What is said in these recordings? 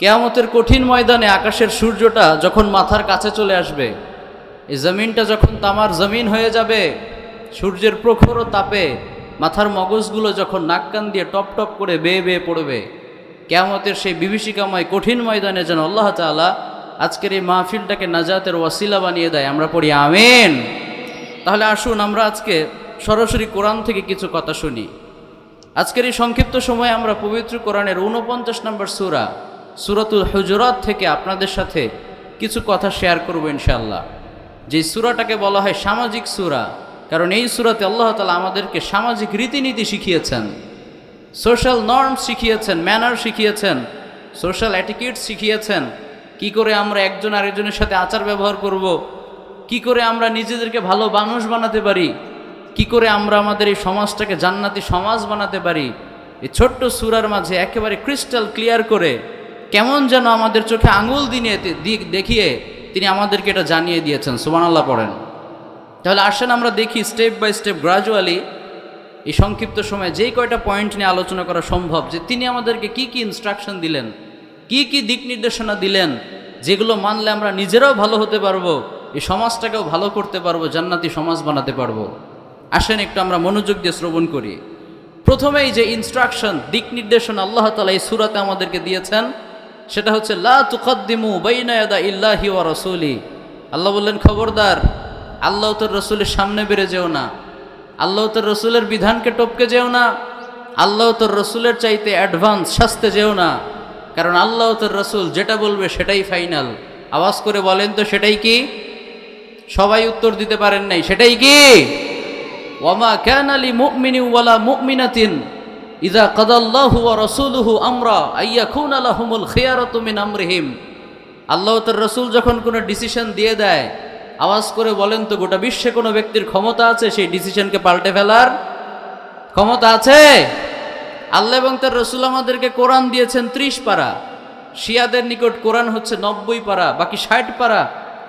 কিয়ামতের কঠিন ময়দানে আকাশের সূর্যটা যখন মাথার কাছে চলে আসবে, এই জমিনটা যখন তামার জমিন হয়ে যাবে, সূর্যের প্রখর তাপে মাথার মগজগুলো যখন নাক কান দিয়ে টপ টপ করে বেয়ে বেয়ে পড়বে, কিয়ামতের সেই বিভীষিকাময় কঠিন ময়দানে যেন আল্লাহ তাআলা আজকের এই মাহফিলটাকে নাজাতের ওয়াসিলা বানিয়ে দেয়, আমরা পড়ি আমিন। তাহলে আসুন আমরা আজকে সরাসরি কোরআন থেকে কিছু কথা শুনি। আজকের এই সংক্ষিপ্ত সময়ে আমরা পবিত্র কোরআনের 49 নম্বর সূরা সূরাতুল হুজুরাত থেকে আপনাদের সাথে কিছু কথা শেয়ার করব ইনশাআল্লাহ। যে সূরাটাকে বলা হয় সামাজিক সূরা, কারণ এই সূরাতে আল্লাহ তাআলা আমাদেরকে সামাজিক রীতিনীতি শিখিয়েছেন, সোশ্যাল নর্মস শিখিয়েছেন, ম্যানার শিখিয়েছেন, সোশ্যাল অ্যাটিকিউড শিখিয়েছেন। কি করে আমরা একজন আরেকজনের সাথে আচার ব্যবহার করব, কি করে আমরা নিজেদেরকে ভালো মানুষ বানাতে পারি, কি করে আমরা আমাদের এই সমাজটাকে জান্নাতি সমাজ বানাতে পারি। এই ছোট্ট সূরার মাঝে একেবারে ক্রিস্টাল ক্লিয়ার করে কেমন যেন আমাদের চোখে আঙুল দেখিয়ে তিনি আমাদেরকে এটা জানিয়ে দিয়েছেন। সুবহানাল্লাহ পড়েন। তাহলে আসেন আমরা দেখি স্টেপ বাই স্টেপ গ্রাজুয়ালি এই সংক্ষিপ্ত সময়ে যেই কয়টা পয়েন্ট নিয়ে আলোচনা করা সম্ভব, যে তিনি আমাদেরকে কি কি ইনস্ট্রাকশন দিলেন, কি কি দিক নির্দেশনা দিলেন, যেগুলো মানলে আমরা নিজেরাও ভালো হতে পারবো, এই সমাজটাকেও ভালো করতে পারবো, জান্নাতি সমাজ বানাতে পারবো। আসেন একটু আমরা মনোযোগ দিয়ে শ্রবণ করি। প্রথমেই যে ইনস্ট্রাকশন, দিক নির্দেশনা আল্লাহ তাআলা এই সূরাতে আমাদেরকে দিয়েছেন, সেটা হচ্ছে লা তুকদ্দিমু বাইনা ইয়াদা ইল্লাহি ওয়া রাসূলি। আল্লাহ বললেন, খবরদার, আল্লাহ তোর রসুলের সামনে বেড়ে যেও না, আল্লাহ তোর রসুলের বিধানকে টপকে যেও না, আল্লাহ তোর রসুলের চাইতে অ্যাডভান্স সাজতে যেও না, কারণ আল্লাহ তোর রসুল যেটা বলবে সেটাই ফাইনাল। আওয়াজ করে বলেন তো, সেটাই কি? সবাই উত্তর দিতে পারেন নাই, সেটাই কি? ওয়ামা কানা লিমুমিনিন ওয়ালা মুমিনাতিন ইযা কাদাল্লাহু ওয়া রাসূলুহু আমরা আইয়াকুনা লাহুমুল খিয়ারাতু মিন আমরিহিম। আল্লাহ তার রাসূল যখন কোনো ডিসিশন দিয়ে দেয়, আওয়াজ করে বলেন তো, গোটা বিশ্বে কোনো ব্যক্তির ক্ষমতা আছে সেই ডিসিশনকে পাল্টে ফেলার? ক্ষমতা আছে? আল্লাহ এবং তার রাসূল আমাদেরকে কোরআন দিয়েছেন 30 পারা। শিয়াদের নিকট কোরআন হচ্ছে 90 পারা, বাকি 60 পারা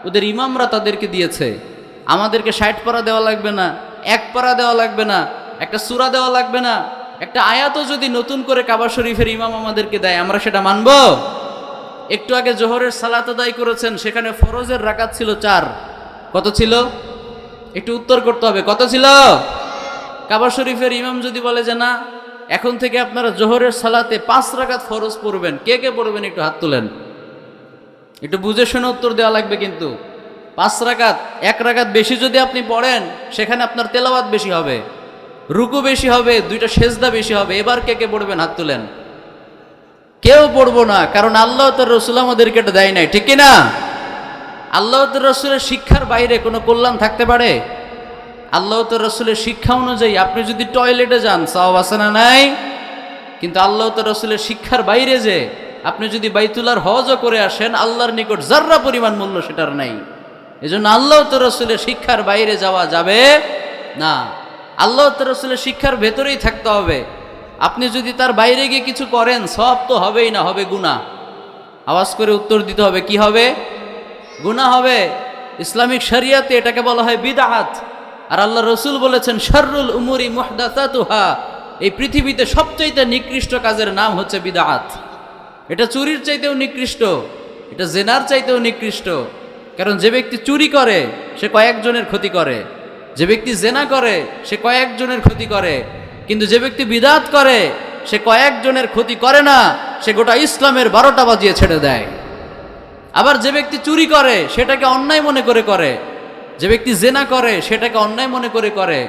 ওদের ইমামরা তাদেরকে দিয়েছে। আমাদেরকে 60 পারা দেওয়া লাগবে না, 1 পারা দেওয়া লাগবে না, একটা সূরা দেওয়া লাগবে না, একটা আয়াতও যদি নতুন করে কাবা শরীফের ইমাম আমাদেরকে দেয়, আমরা সেটা মানব? একটু আগে জোহরের সালাত আদায় করেছেন, সেখানে ফরজের রাকাত ছিল 4। কত ছিল? একটু উত্তর করতে হবে, কত ছিল? কাবা শরীফের ইমাম যদি বলে যে না, এখন থেকে আপনারা জোহরের সালাতে 5 রাকাত ফরজ পড়বেন, কে কে পড়বেন একটু হাত তুলেন। একটু বুঝে শুনে উত্তর দেওয়া লাগবে কিন্তু। 5 রাকাত, 1 রাকাত বেশি যদি আপনি পড়েন, সেখানে আপনার তেলাওয়াত বেশি হবে, রুকু বেশি হবে, 2টা সেজদা বেশি হবে। এবার কে কে পড়বেন হাত তুলেন। কেউ পড়বো না, কারণ আল্লাহ তার রসুল আমাদেরকে এটা দেয় নাই, ঠিক কিনা? আল্লাহ তার রসুলের শিক্ষার বাইরে কোনো কল্যাণ থাকতে পারে? আল্লাহ তার রসুলের শিক্ষা অনুযায়ী আপনি যদি টয়লেটে যান, সওয়াব আছে না নাই? কিন্তু আল্লাহ তার রসুলের শিক্ষার বাইরে যে আপনি যদি বাইতুল্লাহর হজও করে আসেন, আল্লাহর নিকট যাররা পরিমাণ মূল্য সেটার নাই। এজন্য আল্লাহ তার রসুলের শিক্ষার বাইরে যাওয়া যাবে না, আল্লাহ তার রসুলের শিক্ষার ভেতরেই থাকতে হবে। আপনি যদি তার বাইরে গিয়ে কিছু করেন, সওয়াব তো হবেই না, হবে গুনাহ। আওয়াজ করে উত্তর দিতে হবে, কি হবে? গুনাহ হবে। ইসলামিক শরিয়াতে এটাকে বলা হয় বিদআত। আর আল্লাহ রসুল বলেছেন, শাররুল উমুরি মুহদাসাতুহা, এই পৃথিবীতে সবচাইতে নিকৃষ্ট কাজের নাম হচ্ছে বিদআত। এটা চুরির চাইতেও নিকৃষ্ট, এটা জেনার চাইতেও নিকৃষ্ট। কারণ যে ব্যক্তি চুরি করে সে কয়েকজনের ক্ষতি করে, যে ব্যক্তি জেনা করে সে কয়েকজনের ক্ষতি করে, কিন্তু যে ব্যক্তি বিদআত করে সে কয়েকজনের ক্ষতি করে না, সে গোটা ইসলামের 12টা বাজিয়ে ছেড়ে দেয়। আবার যে ব্যক্তি চুরি করে সেটাকে অন্যায় মনে করে, যে ব্যক্তি জেনা করে সেটাকে অন্যায় মনে করে,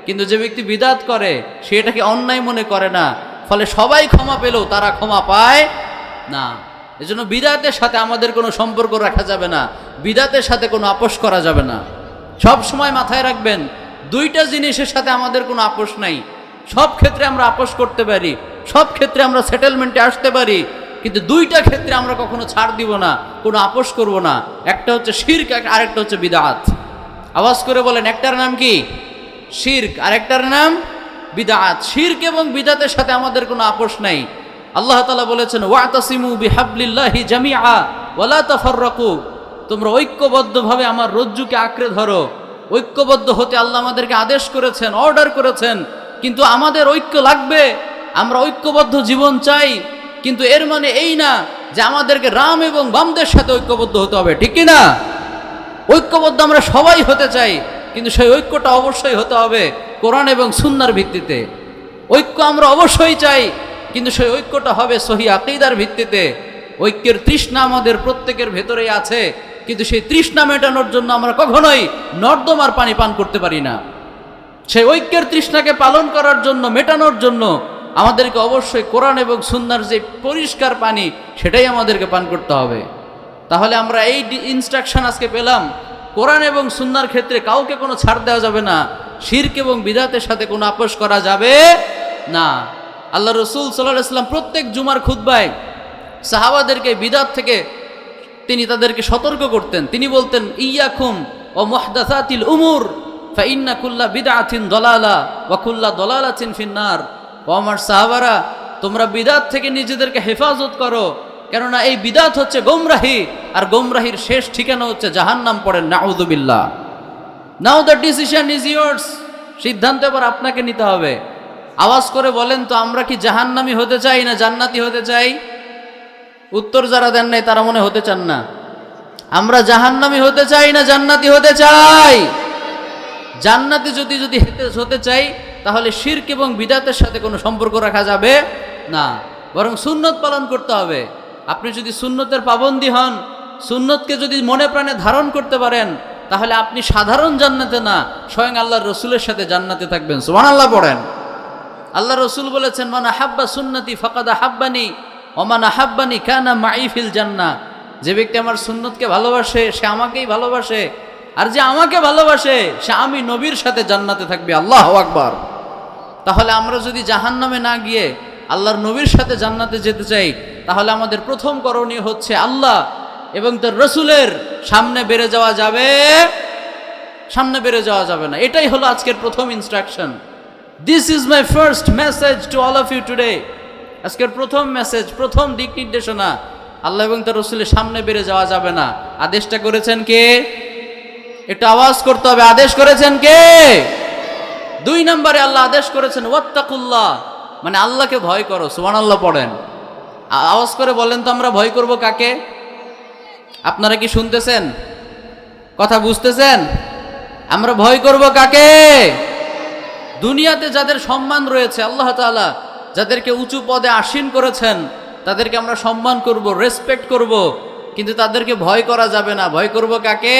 কিন্তু যে ব্যক্তি বিদআত করে সেটাকে অন্যায় মনে করে না। ফলে সবাই ক্ষমা পেলেও তারা ক্ষমা পায় না। এজন্য বিদআতের সাথে আমাদের কোনো সম্পর্ক রাখা যাবে না, বিদআতের সাথে কোনো আপোষ করা যাবে না। সব সময় মাথায় রাখবেন, 2টা জিনিসের সাথে আমাদের কোনো আপোষ নাই। সব ক্ষেত্রে আমরা আপোষ করতে পারি, সব ক্ষেত্রে আমরা সেটেলমেন্টে আসতে পারি, কিন্তু 2টা ক্ষেত্রে আমরা কখনো ছাড় দিব না, কোনো আপোষ করব না। একটা হচ্ছে শিরক, আরেকটা হচ্ছে বিদআত। আওয়াজ করে বলেন, একটার নাম কি? শিরক, আরেকটার নাম বিদআত। শিরক এবং বিদআতের সাথে আমাদের কোনো আপোষ নাই। আল্লাহ তাআলা বলেছেন, ওয়াতাসিমু বিহাবলিল্লাহি জামিআ ওয়ালা তাফাররাকু, তোমরা ঐক্যবদ্ধভাবে আমার রজ্জুকে আঁকড়ে ধরো। ঐক্যবদ্ধ হতে আল্লাহ আমাদেরকে আদেশ করেছেন, অর্ডার করেছেন, কিন্তু আমাদের ঐক্য লাগবে। আমরা ঐক্যবদ্ধ জীবন চাই, কিন্তু এর মানে এই না যে আমাদেরকে রাম এবং বামদের সাথে ঐক্যবদ্ধ হতে হবে, ঠিক কি না? ঐক্যবদ্ধ আমরা সবাই হতে চাই, কিন্তু সেই ঐক্যটা অবশ্যই হতে হবে কোরআন এবং সুন্নাহর ভিত্তিতে। ঐক্য আমরা অবশ্যই চাই, কিন্তু সেই ঐক্যটা হবে সহিহ আকীদার ভিত্তিতে। ঐক্যের তৃষ্ণা আমাদের প্রত্যেকের ভেতরেই আছে, কিন্তু সেই তৃষ্ণা মেটানোর জন্য আমরা কখনোই নর্দমার পানি পান করতে পারি না। সেই ঐক্যের তৃষ্ণাকে পালন করার জন্য, মেটানোর জন্য আমাদেরকে অবশ্যই কোরআন এবং সুন্নাহর যে পরিষ্কার পানি, সেটাই আমাদেরকে পান করতে হবে। তাহলে আমরা এই ইনস্ট্রাকশন আজকে পেলাম, কোরআন এবং সুন্নাহর ক্ষেত্রে কাউকে কোনো ছাড় দেওয়া যাবে না, শিরক এবং বিদআতের সাথে কোনো আপোষ করা যাবে না। আল্লাহ রসুল সাল্লাল্লাহু আলাইহি ওয়াসাল্লাম প্রত্যেক জুমার খুতবায় সাহাবাদেরকে বিদআত থেকে তিনি তাদেরকে সতর্ক করতেন। তিনি বলতেন, ইয়াকুম ওয়া মুহদাসাতিল উমুর ফাইন্না কুল্লা বিদআতিন দালালা ওয়া কুল্লা দালালাতিন ফিন্নার। ও আমার সাহাবারা, তোমরা বিদআত থেকে নিজেদেরকে হেফাজত করো, কেননা এই বিদআত হচ্ছে গোমরাহি, আর গোমরাহির শেষ ঠিকানা হচ্ছে জাহান্নাম। পড়েন নাউযুবিল্লাহ। নাও দ্য ডিসিশন ইজ ইয়ার্স। সিদ্ধান্ত এবার আপনাকে নিতে হবে। আওয়াজ করে বলেন তো, আমরা কি জাহান্নামী হতে চাই না জান্নাতি হতে চাই? উত্তর যারা দেন নাই তারা মনে হতে চান না। আমরা জাহান্নামী হতে চাই না জান্নাতি হতে চাই? জান্নাতি যদি হতে চাই, তাহলে শিরক এবং বিদআতের সাথে কোনো সম্পর্ক রাখা যাবে না, বরং সুন্নত পালন করতে হবে। আপনি যদি সুন্নতের পাবন্দী হন, সুন্নতকে যদি মনে প্রাণে ধারণ করতে পারেন, তাহলে আপনি সাধারণ জান্নাতে না, স্বয়ং আল্লাহর রসুলের সাথে জান্নাতে থাকবেন। সুবহানাল্লাহ পড়েন। আল্লাহ রসুল বলেছেন, মান আহাব্বা সুন্নতি ফাকাদ আহাব্বানি ওয়া মান আহাব্বানি কানা মাই ফিল জান্নাহ। যে ব্যক্তি আমার সুন্নতকে ভালোবাসে সে আমাকেই ভালোবাসে, আর যে আমাকে ভালোবাসে সে আমি নবীর সাথে জান্নাতে থাকবে। আল্লাহু আকবার। তাহলে আমরা যদি জাহান্নামে না গিয়ে আল্লাহর নবীর সাথে জান্নাতে যেতে চাই, তাহলে আমাদের প্রথম করণীয় হচ্ছে আল্লাহ এবং তার রসুলের সামনে বেড়ে যাওয়া যাবে না। এটাই হলো আজকের প্রথম instruction. This is my first message to all of you today. আজকের প্রথম মেসেজ, প্রথম দিক নির্দেশনা, আল্লাহ এবং তার রসুলের সামনে বেড়ে যাওয়া যাবে না। আদেশটা করেছেন কে? একটু আওয়াজ করতে হবে, আদেশ করেছেন কে? 2 নম্বরে আল্লাহ আদেশ করেছেন ওয়াত্তাকুল্লাহ, মানে আল্লাহকে ভয় করো। সুবহানাল্লাহ পড়েন। আওয়াজ করে বলেন তো, আমরা ভয় করব কাকে? আপনারা কি শুনতেছেন? কথা বুঝতেছেন? আমরা ভয় করব কাকে? দুনিয়াতে যাদের সম্মান রয়েছে, আল্লাহ তাআলা যাদেরকে উঁচু পদে আসীন করেছেন, তাদেরকে আমরা সম্মান করব, রেসপেক্ট করব, কিন্তু তাদেরকে ভয় করা যাবে না। ভয় করব কাকে?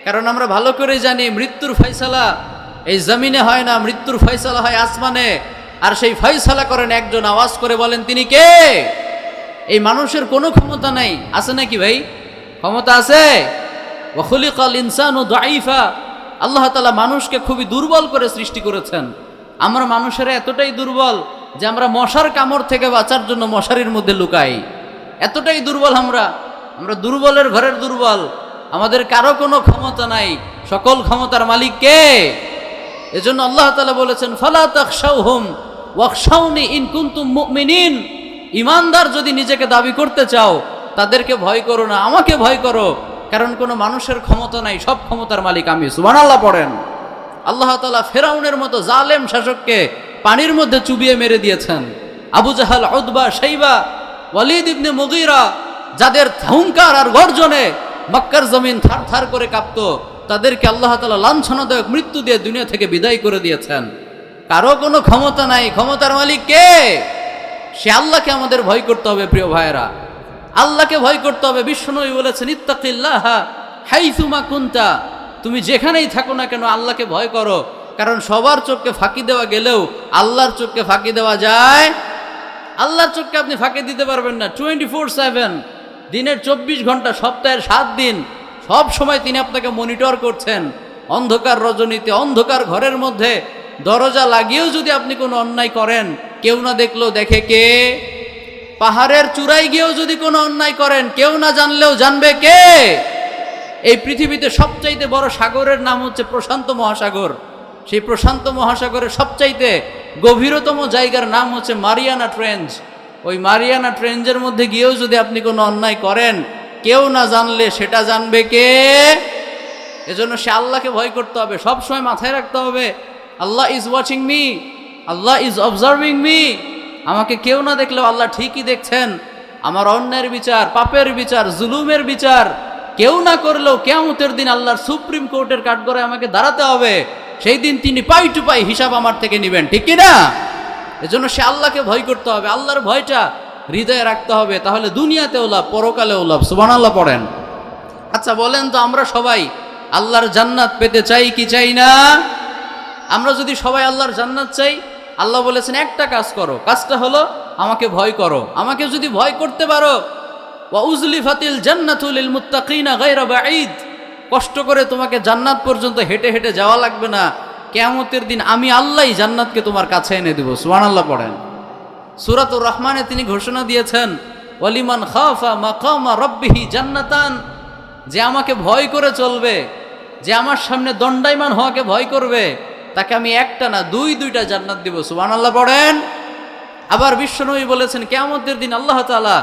কারণ আমরা ভালো করে জানি, মৃত্যুর ফয়সালা এই জমিনে হয় না, মৃত্যুর ফয়সালা হয় আসমানে। আর সেই ফয়সালা করেন একজন। আওয়াজ করে বলেন, তিনি কে? এই মানুষের কোনো ক্ষমতা নাই। আছে নাকি ভাই? ক্ষমতা আছে? ওয়া খুলিকাল ইনসানু দাঈফা। আল্লাহ তাআলা মানুষকে খুবই দুর্বল করে সৃষ্টি করেছেন। আমরা মানুষেরা এতটাই দুর্বল যে আমরা মশার কামড় থেকে বাঁচার জন্য মশারির মধ্যে লুকাই। এতটাই দুর্বল আমরা দুর্বলের ঘরের দুর্বল। আমাদের কারো কোনো ক্ষমতা নাই, সকল ক্ষমতার মালিক কে? এজন্য আল্লাহ তাআলা বলেছেন, ফালা তাখশাউহুম ওয়াখশাউনি ইন কুনতুম মুমিনিন। ইমানদার যদি নিজেকে দাবি করতে চাও, তাদেরকে ভয় করো না, আমাকে ভয় করো, কারণ কোনো মানুষের ক্ষমতা নাই, সব ক্ষমতার মালিক আমি। সুবহানাল্লাহ পড়েন। আল্লাহ তাআলা ফেরাউনের মতো জালেম শাসককে পানির মধ্যে চুবিয়ে মেরে দিয়েছেন। আবু জাহাল, উতবা, শাইবা, ওয়ালিদ ইবনে মুগীরা, যাদের হুঙ্কার আর গর্জনে মক্কার জমিন থার থার করে কাঁপতো, তাদেরকে আল্লাহ তাআলা লাঞ্ছনাদায়ক মৃত্যু দিয়ে দুনিয়া থেকে বিদায় করে দিয়েছেন। কারো কোনো ক্ষমতা নাই, ক্ষমতার মালিক কে? সে আল্লাহকে আমাদের ভয় করতে হবে। প্রিয় ভাইয়েরা, আল্লাহকে ভয় করতে হবে। বিশ্বনবী বলেছেন, ইত্তাকিল্লাহা হাইসুমা কুনতা। তুমি যেখানেই থাকো না কেন আল্লাহকে ভয় করো, কারণ সবার চোখকে ফাঁকি দেওয়া গেলেও আল্লাহর চোখকে ফাঁকি দেওয়া যায়। আল্লাহর চোখকে আপনি ফাঁকি দিতে পারবেন না। 24/7, দিনের 24 ঘন্টা, সপ্তাহের 7 দিন, সব সময় তিনি আপনাকে মনিটর করছেন। অন্ধকার রজনীতে, অন্ধকার ঘরের মধ্যে দরজা লাগিয়েও যদি আপনি কোনো অন্যায় করেন, কেউ না দেখলেও দেখে কে? পাহাড়ের চূড়ায় গিয়েও যদি কোনো অন্যায় করেন, কেউ না জানলেও জানবে কে? এই পৃথিবীতে সবচাইতে বড় সাগরের নাম হচ্ছে প্রশান্ত মহাসাগর। সেই প্রশান্ত মহাসাগরের সবচাইতে গভীরতম জায়গার নাম হচ্ছে মারিয়ানা ট্রেঞ্চ। ওই মারিয়ানা ট্রেঞ্চের মধ্যে গিয়েও যদি আপনি কোনো অন্যায় করেন, কেউ না জানলে সেটা জানবে কে? এজন্য সে আল্লাহকে ভয় করতে হবে। সবসময় মাথায় রাখতে হবে, Allah is watching me, Allah is observing me. আমাকে কেউ না দেখলেও আল্লাহ ঠিকই দেখছেন। আমার অন্যের বিচার, পাপের বিচার, জুলুমের বিচার কেউ না করলেও কিয়ামতের দিন আল্লাহর সুপ্রিম কোর্টের কাঠগড়ায় আমাকে দাঁড়াতে হবে। সেই দিন তিনি পাই টু পাই হিসাব আমার থেকে নেবেন, ঠিক কি না? এজন্য সে আল্লাহকে ভয় করতে হবে, আল্লাহর ভয়টা হৃদয়ে রাখতে হবে, তাহলে দুনিয়াতেও লাভ, পরকালেও লাভ। সুবহানাল্লাহ পড়েন। আচ্ছা বলেন তো, আমরা সবাই আল্লাহর জান্নাত পেতে চাই কি চাই না? আমরা যদি সবাই আল্লাহর জান্নাত চাই, আল্লাহ বলেছেন একটা কাজ করো, কাজটা হলো আমাকে ভয় করো। আমাকে যদি ভয় করতে পারো, ওয়া উজলিফাতিল জান্নাতু লিল মুত্তাকিনা গায়রা বাঈদ, কষ্ট করে তোমাকে জান্নাত পর্যন্ত হেঁটে হেঁটে যাওয়া লাগবে না। কিয়ামতের দিন আমি আল্লাহই জান্নাতকে তোমার কাছে এনে দেব। সুবহানাল্লাহ পড়েন। সূরাতুর রহমানে তিনি ঘোষণা দিয়েছেন, ওয়ালিমান খাফা মাকামা রাব্বিহি জান্নাতান, যে আমাকে ভয় করে চলবে, যে আমার সামনে দণ্ডায়মান হওয়াকে ভয় করবে, তাকে আমি একটা না দুইটা জান্নাত দিব। সুবহানাল্লাহ পড়েন। আবার বিশ্বনবী বলেছেন, কিয়ামতের দিন আল্লাহ তাআলা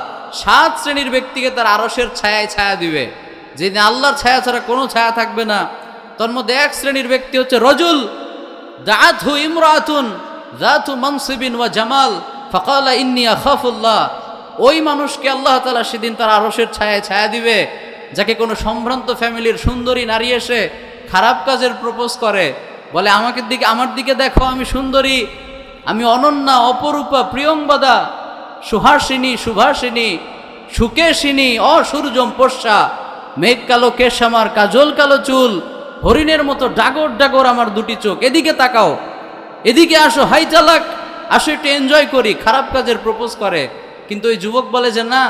7 শ্রেণীর ব্যক্তিকে তার আরশের ছায়ায় ছায়া দিবে, যেদিন আল্লাহর ছায়া ছাড়া কোনো ছায়া থাকবে না। তার মধ্যে 1 শ্রেণীর ব্যক্তি হচ্ছে রজুল দাআতহু ইমরাতুন যাতু মানসিবিন ওয়া জামাল ফাকালা ইন্নী আখাফুল্লাহ। ওই মানুষকে আল্লাহ তাআলা সেদিন তার আরশের ছায়ায় ছায়া দিবে, যাকে কোনো সম্ভ্রান্ত ফ্যামিলির সুন্দরী নারী এসে খারাপ কাজের প্রপোজ করে, বলে আমার দিকে দেখো, আমি সুন্দরী, আমি অনন্যা, অপরূপা, প্রিয়ংবদা, সুহাসিনী, সুভাসিনী, সুকেশিনী, অসূর্যম পোষ্যা, মেঘ কালো কেশ আমার, কাজল কালো চুল, হরিণের মতো ডাগর ডাগর আমার দুটি চোখ, এদিকে তাকাও, এদিকে আসো, হাই চালাক, আসো একটু এনজয় করি। খারাপ কাজের প্রপোজ করে। কিন্তু ওই যুবক বলে যে না,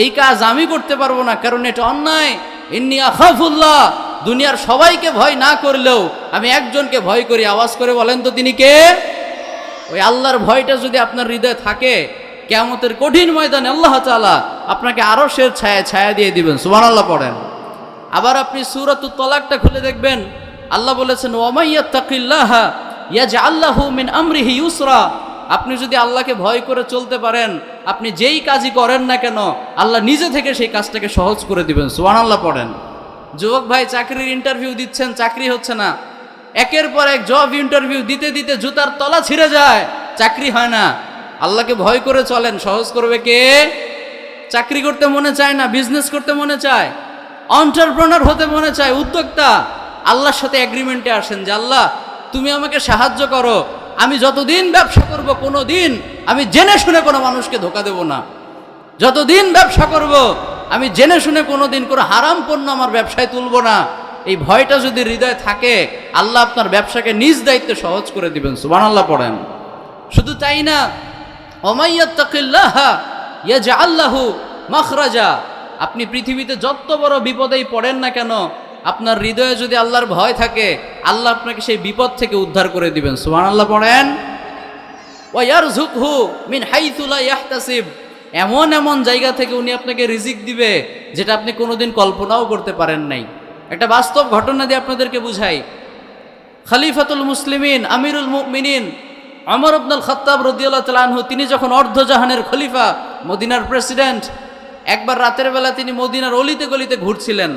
এই কাজ আমি করতে পারবো না, কারণ এটা অন্যায়। ইন্নী আখাফুল্লাহ, দুনিয়ার সবাইকে ভয় না করলেও আমি একজনকে ভয় করি। আওয়াজ করে বলেন তো তিনি কে? ওই আল্লাহর ভয়টা যদি আপনার হৃদয়ে থাকে, কিয়ামতের কঠিন ময়দানে আল্লাহ তাআলা আপনাকে আরশের ছায়া ছায়া দিয়ে দিবেন। সুবহানাল্লাহ পড়েন। আবার আপনি সূরাতুত তালাকটা খুলে দেখবেন, আল্লাহ বলেছেন, ওয়া মাইয়াত্তাকিল্লাহা ইয়াজআল লাহু মিন আমরিহি ইউসরা। আপনি যদি আল্লাহকে ভয় করে চলতে পারেন, আপনি যেই কাজই করেন না কেন, আল্লাহ নিজে থেকে সেই কাজটাকে সহজ করে দিবেন। সুবহানাল্লাহ পড়েন। যুবক ভাই চাকরির ইন্টারভিউ দিচ্ছেন, চাকরি হচ্ছে না, একের পর এক জব ইন্টারভিউ দিতে দিতে জুতার তলা ছিঁড়ে যায়, চাকরি হয় না। আল্লাহকে ভয় করে চলেন, সহজ করবে কে? চাকরি করতে মনে চায় না, বিজনেস করতে মনে চায়, এন্টারপ্রেনার হতে মনে চায়, উদ্যোক্তা, আল্লাহর সাথে এগ্রিমেন্টে আসেন যে আল্লাহ তুমি আমাকে সাহায্য করো, আমি যতদিন ব্যবসা করব কোনো দিন আমি জেনে শুনে কোনো মানুষকে ধোকা দেব না। যতদিন ব্যবসা করব আমি জেনে শুনে কোনো দিন কোনো হারাম পণ্য আমার ব্যবসায় তুলব না। এই ভয়টা যদি হৃদয়ে থাকে, আল্লাহ আপনার ব্যবসাকে নিজ দায়িত্বে সহজ করে দিবেন। সুবহানাল্লাহ পড়েন। শুধু তাই না, ওয়া মাইয়াত্তাকিল্লাহা ইয়াজআল লাহু মাখরাজা। আপনি পৃথিবীতে যত বড় বিপদেই পড়েন না কেন, আপনার হৃদয়ে যদি আল্লাহর ভয় থাকে, আল্লাহ আপনাকে সেই বিপদ থেকে উদ্ধার করে দিবেন। সুবহানাল্লাহ পড়েন। ওয়া ইয়ারযুকহু মিন হাইথু লা ইয়াহতাসিব। এমন এমন জায়গা থেকে উনি আপনাকে রিজিক দিবে যেটা আপনি কোনোদিন কল্পনাও করতে পারেন নাই। একটা বাস্তব ঘটনা দিয়ে আপনাদেরকে বুঝাই। খলিফাতুল মুসলিমিন, আমিরুল মুমিনিন ওমর ইবনুল খাত্তাব রাদিয়াল্লাহু তাআলা আনহু, তিনি যখন অর্ধজাহানের খলিফা, মদিনার প্রেসিডেন্ট, একবার রাতের বেলা তিনি মদিনার অলিতে গলিতে ঘুরছিলেন।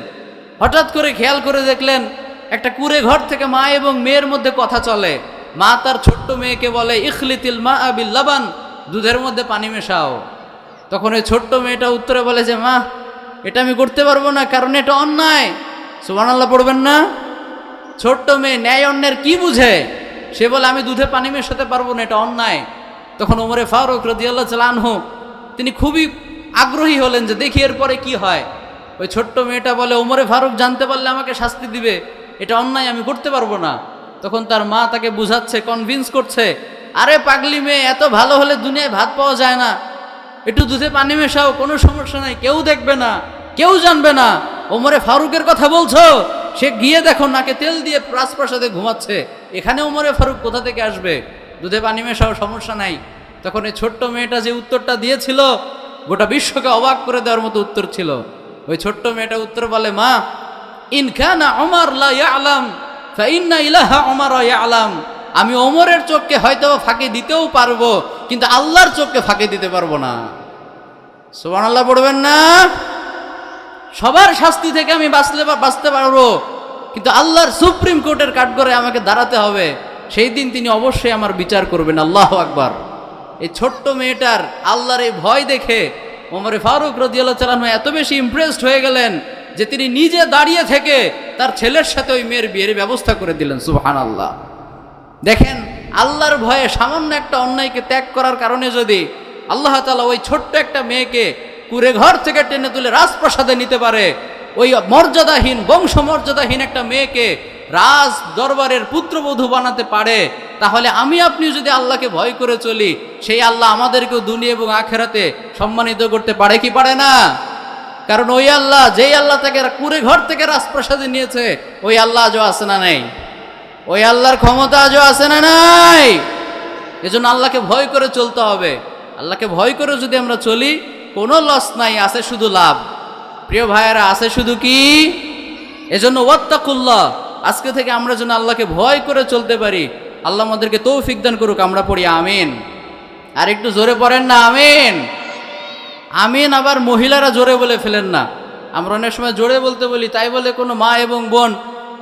হঠাৎ করে খেয়াল করে দেখলেন একটা কুঁড়ে ঘর থেকে মা এবং মেয়ের মধ্যে কথা চলে। মা তার ছোট্ট মেয়েকে বলে, ইখলিতিল মা বিল লাবান, দুধের মধ্যে পানি মেশাও। তখন ওই ছোট্ট মেয়েটা উত্তরে বলে যে মা, এটা আমি করতে পারবো না, কারণ এটা অন্যায়। সুবহানাল্লাহ পড়বেন না? ছোট্ট মেয়ে ন্যায় অন্যায়ের কি বুঝে, সে বলে আমি দুধে পানি মেশাতে পারবো না, এটা অন্যায়। তখন ওমরে ফারুক রাদিয়াল্লাহু তাআলা আনহু তিনি খুবই আগ্রহী হলেন যে দেখি এরপরে কি হয়। ওই ছোট্ট মেয়েটা বলে, ওমরে ফারুক জানতে পারলে আমাকে শাস্তি দিবে, এটা অন্যায়, আমি করতে পারবো না। তখন তার মা তাকে বুঝাচ্ছে, কনভিন্স করছে, আরে পাগলি মেয়ে, এত ভালো হলে দুনিয়ায় ভাত পাওয়া যায় না, একটু দুধে পানি মেশাও, কোনো সমস্যা নাই, কেউ দেখবে না, কেউ জানবে না। ওমরে ফারুকের কথা বলছো? সে গিয়ে দেখো নাকে তেল দিয়ে রাজপ্রাসাদে ঘুমাচ্ছে, এখানে ওমরে ফারুক কোথা থেকে আসবে? দুধে পানি মেশাও, সমস্যা নাই। তখন এই ছোট্ট মেয়েটা যে উত্তরটা দিয়েছিল, গোটা বিশ্বকে অবাক করে দেওয়ার মতো উত্তর ছিল। ওই ছোট্ট মেয়েটা উত্তর বলে, মা, ইন কানা ওমর লা ইয়ালাম ফা ইন্না ইলাহা ওমর ইয়ালাম। আমি ওমরের চোখকে হয়তো ফাঁকি দিতেও পারবো, কিন্তু আল্লাহর চোখকে ফাঁকি দিতে পারবো না। সুবহানাল্লাহ পড়বেন না? সবার শাস্তি থেকে আমি বাঁচতে পারবো, কিন্তু আল্লাহর সুপ্রিম কোর্টের কাঠগড়ায় আমাকে দাঁড়াতে হবে। সেই দিন তিনি অবশ্যই আমার বিচার করবেন। আল্লাহু আকবার। এই ছোট্ট মেয়েটার আল্লাহর এই ভয় দেখে ওমর ফারুক রাদিয়াল্লাহু তাআলা আনহু এত বেশি ইমপ্রেসড হয়ে গেলেন যে তিনি নিজে দাঁড়িয়ে থেকে তার ছেলের সাথে ওই মেয়ের বিয়ের ব্যবস্থা করে দিলেন। সুবহানাল্লাহ। দেখেন, আল্লাহর ভয়ে সামান্য একটা অন্যায়কে ত্যাগ করার কারণে যদি আল্লাহ তাআলা ওই ছোট্ট একটা মেয়েকে কুড়ে ঘর থেকে টেনে তুলে রাজপ্রাসাদে নিতে পারে, ওই মর্যাদাহীন বংশমর্যাদাহীন একটা মেয়েকে রাজ দরবারের পুত্রবধূ বানাতে পারে, তাহলে আমি আপনি যদি আল্লাহকে ভয় করে চলি, সেই আল্লাহ আমাদেরকেও দুনিয়া এবং আখেরাতে সম্মানিত করতে পারে কি পারে না? কারণ ওই আল্লাহ, যেই আল্লাহ তাকে কুড়ে ঘর থেকে রাজপ্রাসাদে নিয়েছে, ওই আল্লাহ আজও আছে না নাই? ওই আল্লাহর ক্ষমতা আজও আছে না নাই? এজন্য আল্লাহকে ভয় করে চলতে হবে। আল্লাহকে ভয় করে যদি আমরা চলি, কোনো লস নাই, আছে শুধু লাভ। প্রিয় ভাইয়েরা, আছে শুধু কি? এজন্য ওয়াত্তাকুল্লাহ, আজকে থেকে আমরা যেন আল্লাহকে ভয় করে চলতে পারি। আল্লাহ আমাদেরকে তৌফিক দান করুক। আমরা পড়ি আমিন। আর একটু জোরে পড়েন না আমিন। আমিন আবার মহিলারা জোরে বলে ফেলেন না। আমরা অনেক সময় জোরে বলতে বলি, তাই বলে কোনো মা এবং বোন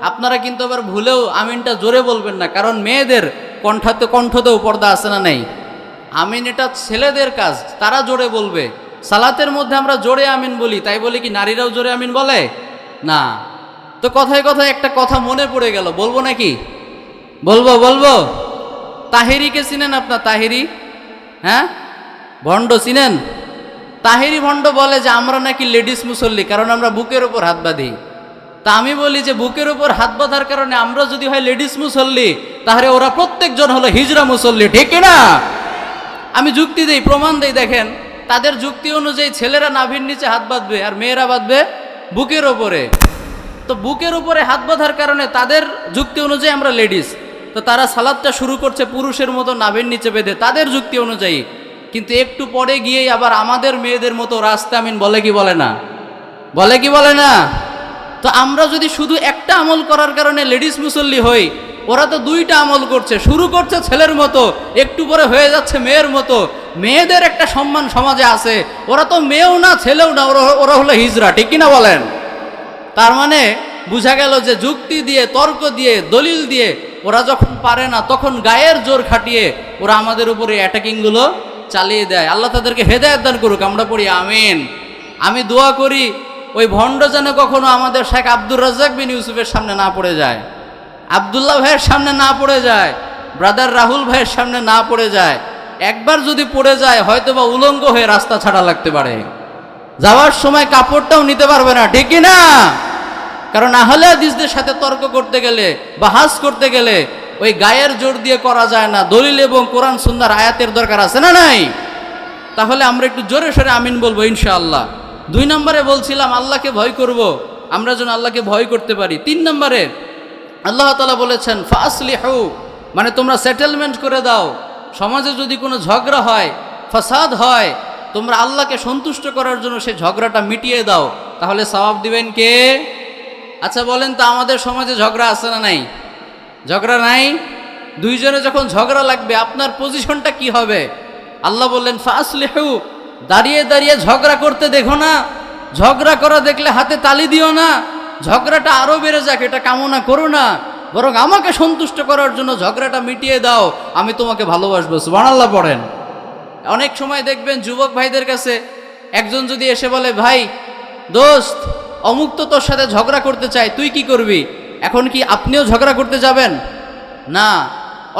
আপনারা কিন্তু আবার ভুলেও আমিনটা জোরে বলবেন না, কারণ মেয়েদের কণ্ঠতেও পর্দা আছে না নেই? আমিন এটা ছেলেদের কাজ, তারা জোরে বলবে। সালাতের মধ্যে আমরা জোরে আমিন বলি, তাই বলে কি নারীরাও জোরে আমিন বলে না? তো কথায় কথায় একটা কথা মনে পড়ে গেল, বলবো নাকি? বলবো। তাহেরিকে চিনেন আপনার? তাহেরি, হ্যাঁ, ভণ্ড চিনেন? তাহেরি ভণ্ড বলে যে আমরা নাকি লেডিস মুসল্লি, কারণ আমরা বুকের উপর হাত বাঁধি। তা আমি বলি যে বুকের উপর হাত বাঁধার কারণে আমরা যদি হয় লেডিস মুসল্লি, তাহলে ওরা প্রত্যেকজন হলো হিজড়া মুসল্লি, ঠিক না? আমি যুক্তি দেই, প্রমাণ দেই। দেখেন, তাদের যুক্তি অনুযায়ী ছেলেরা নাভির নিচে হাত বাঁধবে আর মেয়েরা বাঁধবে বুকের ওপরে। তো বুকের উপরে হাত বাঁধার কারণে তাদের যুক্তি অনুযায়ী আমরা লেডিস, তো তারা সালাদটা শুরু করছে পুরুষের মতো নাভির নিচে বেঁধে, তাদের যুক্তি অনুযায়ী। কিন্তু একটু পরে গিয়েই আবার আমাদের মেয়েদের মতো রাস্তা আমিন বলে কি বলে না? বলে কি বলে না? তো আমরা যদি শুধু একটা আমল করার কারণে লেডিস মুসল্লি হই, ওরা তো দুইটা আমল করছে। শুরু করছে ছেলের মতো, একটু পরে হয়ে যাচ্ছে মেয়ের মতো। মেয়েদের একটা সম্মান সমাজে আছে, ওরা তো মেয়েও না ছেলেও না, ওরা হলো হিজড়া, ঠিক কিনা বলেন? তার মানে বোঝা গেল যে যুক্তি দিয়ে, তর্ক দিয়ে, দলিল দিয়ে ওরা যখন পারে না, তখন গায়ের জোর খাটিয়ে ওরা আমাদের উপরে অ্যাটাকিংগুলো চালিয়ে দেয়। আল্লাহ তাদেরকে হেদায়েত দান করুক। আমরা পড়ি আমিন। আমি দোয়া করি ওই ভণ্ড যেন কখনো আমাদের শেখ আব্দুর রাজ্জাক বিন ইউসুফের সামনে না পড়ে যায়, আবদুল্লাহ ভাইয়ের সামনে না পড়ে যায়, ব্রাদার রাহুল ভাইয়ের সামনে না পড়ে যায়। একবার যদি পড়ে যায়, হয়তোবা উলঙ্গ হয়ে রাস্তা ছাড়া লাগতে পারে, যাওয়ার সময় কাপড়টাও নিতে পারবে না, ঠিক না? কারণ আহলে হাদিসদের সাথে তর্ক করতে গেলে, বাহাস করতে গেলে ওই গায়ের জোর দিয়ে করা যায় না, দলিল এবং কোরআন সুন্নাহর আয়াতের দরকার আছে না নাই? তাহলে আমরা একটু জোরে সোরে আমিন বলবো ইনশাআল্লাহ। 2 নম্বরে বলছিলাম আল্লাহকে ভয় করব, আমরা যেন আল্লাহকে ভয় করতে পারি। 3 নম্বরে আল্লাহ তাআলা বলেছেন ফাসলিহু, মানে তোমরা সেটেলমেন্ট করে দাও। সমাজে যদি কোনো ঝগড়া হয়, ফাসাদ হয়, তোমরা আল্লাহকে সন্তুষ্ট করার জন্য সেই ঝগড়াটা মিটিয়ে দাও, তাহলে সওয়াব দিবেন কে? আচ্ছা বলেন তো, আমাদের সমাজে ঝগড়া আছে না নাই? ঝগড়া নাই? দুইজনে যখন ঝগড়া লাগবে, আপনার পজিশনটা কি হবে? আল্লাহ বললেন ফাসলিহু, দাঁড়িয়ে দাঁড়িয়ে ঝগড়া করতে দেখো না, ঝগড়া করা দেখলে হাতে তালি দিও না, ঝগড়াটা আরো বেড়ে যাক এটা কামনা করো না, বরং আমাকে সন্তুষ্ট করার জন্য ঝগড়াটা মিটিয়ে দাও, আমি তোমাকে ভালোবাসবো। সুবহানাল্লাহ পড়েন। অনেক সময় দেখবেন যুবক ভাইদের কাছে একজন যদি এসে বলে, ভাই দোস্ত অমুক তো তোর সাথে ঝগড়া করতে চাই, তুই কি করবি? এখন কি আপনিও ঝগড়া করতে যাবেন? না।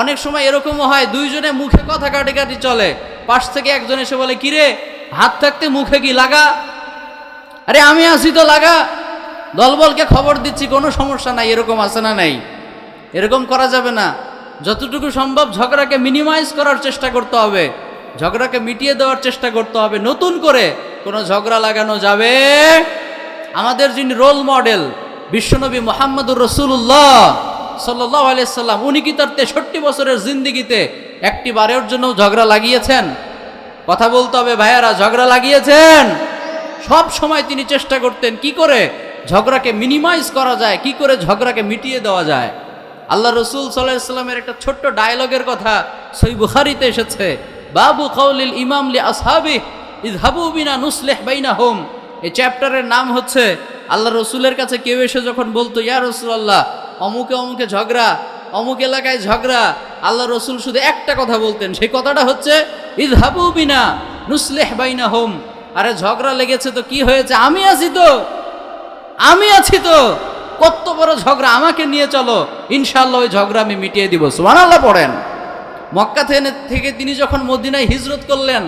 অনেক সময় এরকমও হয়, দুইজনে মুখে কথা কাটাকাটি চলে, পাশ থেকে একজন এসে বলে, কিরে হাত থাকতে মুখে কি লাগা? আরে আমি আসি তো লাগা, দলবলকে খবর দিচ্ছি, কোনো সমস্যা নাই। এরকম আছে না নাই? এরকম করা যাবে না। যতটুকু সম্ভব ঝগড়াকে মিনিমাইজ করার চেষ্টা করতে হবে, ঝগড়াকে মিটিয়ে দেওয়ার চেষ্টা করতে হবে। নতুন করে কোনো ঝগড়া লাগানো যাবে? আমাদের যিনি রোল মডেল বিশ্বনবী মুহাম্মদুর রাসূলুল্লাহ সাল্লাল্লাহু আলাইহি সাল্লাম, উনি কি তার 63 বছরের জিন্দেগিতে একটি বারের জন্য ঝগড়া লাগিয়েছেন? কথা বলতে হবে ভাইয়ারা, ঝগড়া লাগিয়েছেন? সব সময় তিনি চেষ্টা করতেন কি করে ঝগড়াকে মিনিমাইজ করা যায়, কি করে ঝগড়াকে মিটিয়ে দেওয়া যায়। আল্লাহ রসুল সাল্লাল্লাহু আলাইহি সাল্লামের একটা ছোট্ট ডায়লগের কথা সহিহ বুখারীতে এসেছে, বাবু কাউলিল ইমাম লি আসহাবিহি ইযহাবু বিনা নুসলিহ বাইনাহুম। এই চ্যাপ্টারের নাম হচ্ছে, আল্লাহ রসুলের কাছে কেউ এসে যখন বলতো, ইয়া রাসূলুল্লাহ অমুকে অমুকে ঝগড়া, অমুক এলাকায় ঝগড়া, আল্লাহ রসুল শুধু একটা কথা বলতেন, সেই কথাটা হচ্ছে ইযহাবু বিনা নুসলিহ বাইনাহুম। আরে ঝগড়া লেগেছে তো কি হয়েছে, আমি আছি তো, কত বড় ঝগড়া, আমাকে নিয়ে চলো, ইনশাআল্লাহ ওই ঝগড়া আমি মিটিয়ে দিব। সুবহানাল্লাহ পড়েন। মক্কা থেকে তিনি যখন মদিনায় হিজরত করলেন,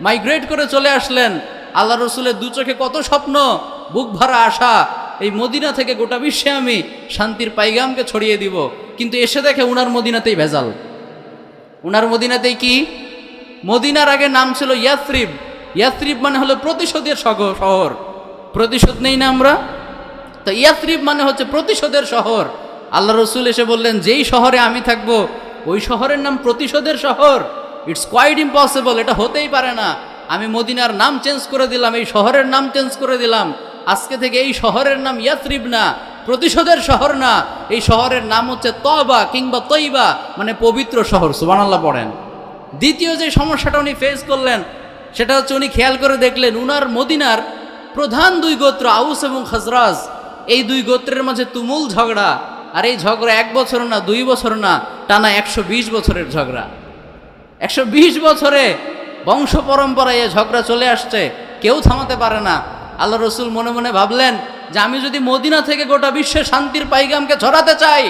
মাইগ্রেট করে চলে আসলেন, আল্লাহ রসুলের দু চোখে কত স্বপ্ন, বুক ভরা আশা, এই মদিনা থেকে গোটা বিশ্বে আমি শান্তির পাইগামকে ছড়িয়ে দিব। কিন্তু এসে দেখে উনার মদিনাতেই ভেজাল। উনার মদিনাতেই কি? মদিনার আগে নাম ছিল ইয়াসরিব। ইয়াসরিব মানে হলো প্রতিশোধের শহর। প্রতিশোধ নেই না আমরা? তো ইয়াসরিব মানে হচ্ছে প্রতিশোধের শহর। আল্লাহ রসুল এসে বললেন, যেই শহরে আমি থাকবো ওই শহরের নাম প্রতিশোধের শহর? ইটস কোয়াইট ইম্পসিবল, এটা হতেই পারে না। আমি মদিনার নাম চেঞ্জ করে দিলাম, এই শহরের নাম চেঞ্জ করে দিলাম। আজকে থেকে এই শহরের নাম ইয়াসরিব না, প্রতিশোধের শহর না, এই শহরের নাম হচ্ছে তওবা কিংবা তৈবা, মানে পবিত্র শহর। সুবহানাল্লাহ পড়েন। দ্বিতীয় যে সমস্যাটা উনি ফেস করলেন সেটা হচ্ছে, উনি খেয়াল করে দেখলেন উনার মদিনার প্রধান দুই গোত্র আউস এবং খাজরাজ, এই দুই গোত্রের মাঝে তুমুল ঝগড়া। আর এই ঝগড়া 1 বছর না 2 বছর না, টানা 120 বছরের ঝগড়া। 120 বছরে বংশ পরম্পরায় এই ঝগড়া চলে আসছে, কেউ থামাতে পারে না। আল্লাহ রসুল মনে মনে ভাবলেন যে আমি যদি মদিনা থেকে গোটা বিশ্বে শান্তির পাইগামকে ছড়াতে চাই,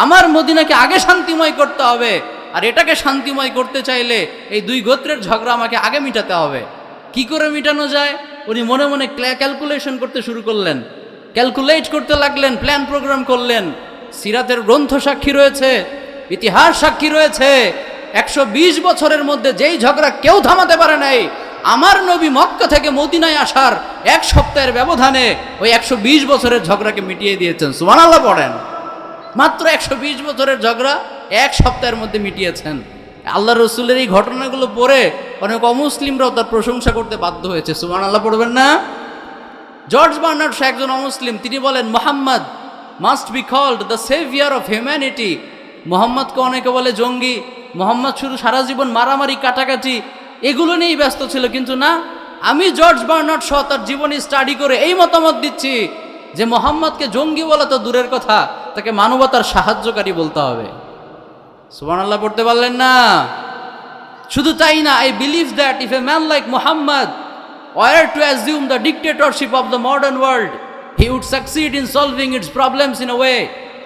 আমার মদিনাকে আগে শান্তিময় করতে হবে। আর এটাকে শান্তিময় করতে চাইলে এই দুই গোত্রের ঝগড়া আমাকে আগে মিটাতে হবে। কি করে মিটানো যায়? উনি মনে মনে ক্যালকুলেশন করতে শুরু করলেন, ক্যালকুলেট করতে লাগলেন, প্ল্যান প্রোগ্রাম করলেন। সিরাতের গ্রন্থ সাক্ষী রয়েছে, ইতিহাস সাক্ষী রয়েছে, 120 বছরের মধ্যে যেই ঝগড়া কেউ থামাতে পারে নাই, আমার নবী মক্কা থেকে মদিনায় আসার 1 সপ্তাহের ব্যবধানে ওই 120 বছরের ঝগড়াকে মিটিয়ে দিয়েছেন। সুবহানাল্লাহ পড়েন। মাত্র 120 বছরের ঝগড়া 1 সপ্তাহের মধ্যে মিটিয়েছেন। আল্লাহ রসুলের এই ঘটনাগুলো পড়ে অনেক অমুসলিমরাও তার প্রশংসা করতে বাধ্য হয়েছে। সুবহানাল্লাহ পড়বেন না? জর্জ বার্নার্ড সে একজন অমুসলিম, তিনি বলেন, Muhammad must be called the saviour of humanity. মোহাম্মদকে অনেকে বলে জঙ্গি, মোহাম্মদ শুধু সারা জীবন মারামারি কাটাকাটি এগুলো নিয়েই ব্যস্ত ছিল। কিন্তু না, আমি জর্জ বার্নার্ড সহ তার জীবনী স্টাডি করে এই মতামত দিচ্ছি যে মোহাম্মদকে জঙ্গি বলা তো দূরের কথা, তাকে মানবতার সাহায্যকারী বলতে হবে। সুবহানাল্লাহ পড়তে পারলেন না? শুধু তাই না, I believe that if a man like Muhammad were to assume the dictatorship of the modern world, he would succeed in solving its problems in a way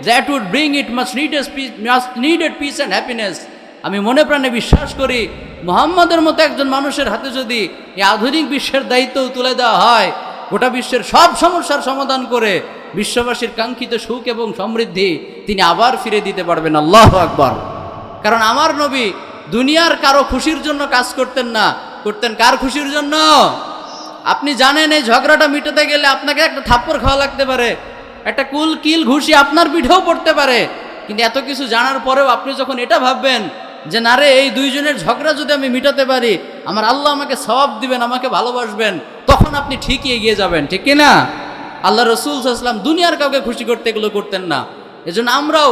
that would bring it much needed peace and happiness. আমি মনে প্রাণে বিশ্বাস করি, মুহাম্মাদের মতো একজন মানুষের হাতে যদি এই আধুনিক বিশ্বের দায়িত্ব তুলে দেওয়া হয়, গোটা বিশ্বের সব সমস্যার সমাধান করে বিশ্ববাসীর কাঙ্ক্ষিত সুখ এবং সমৃদ্ধি তিনি আবার ফিরে দিতে পারবেন। আল্লাহু আকবার। কারণ আমার নবী দুনিয়ার কারো খুশির জন্য কাজ করতেন না, করতেন কার খুশির জন্য? আপনি জানেন এই ঝগড়াটা মিটাতে গেলে আপনাকে একটা থাপ্পড় খাওয়া লাগতে পারে, একটা কিল ঘুষি আপনার পিঠেও পড়তে পারে। কিন্তু এত কিছু জানার পরেও আপনি যখন এটা ভাববেন যে না রে, এই দুইজনের ঝগড়া যদি আমি মিটাতে পারি, আমার আল্লাহ আমাকে সওয়াব দিবেন, আমাকে ভালোবাসবেন, তখন আপনি ঠিকই এগিয়ে যাবেন। ঠিক কি না? আল্লাহ রসুল সাল্লাল্লাহু আলাইহি ওয়াসাল্লাম দুনিয়ার কাউকে খুশি করতে এগুলো করতেন না। এজন্য আমরাও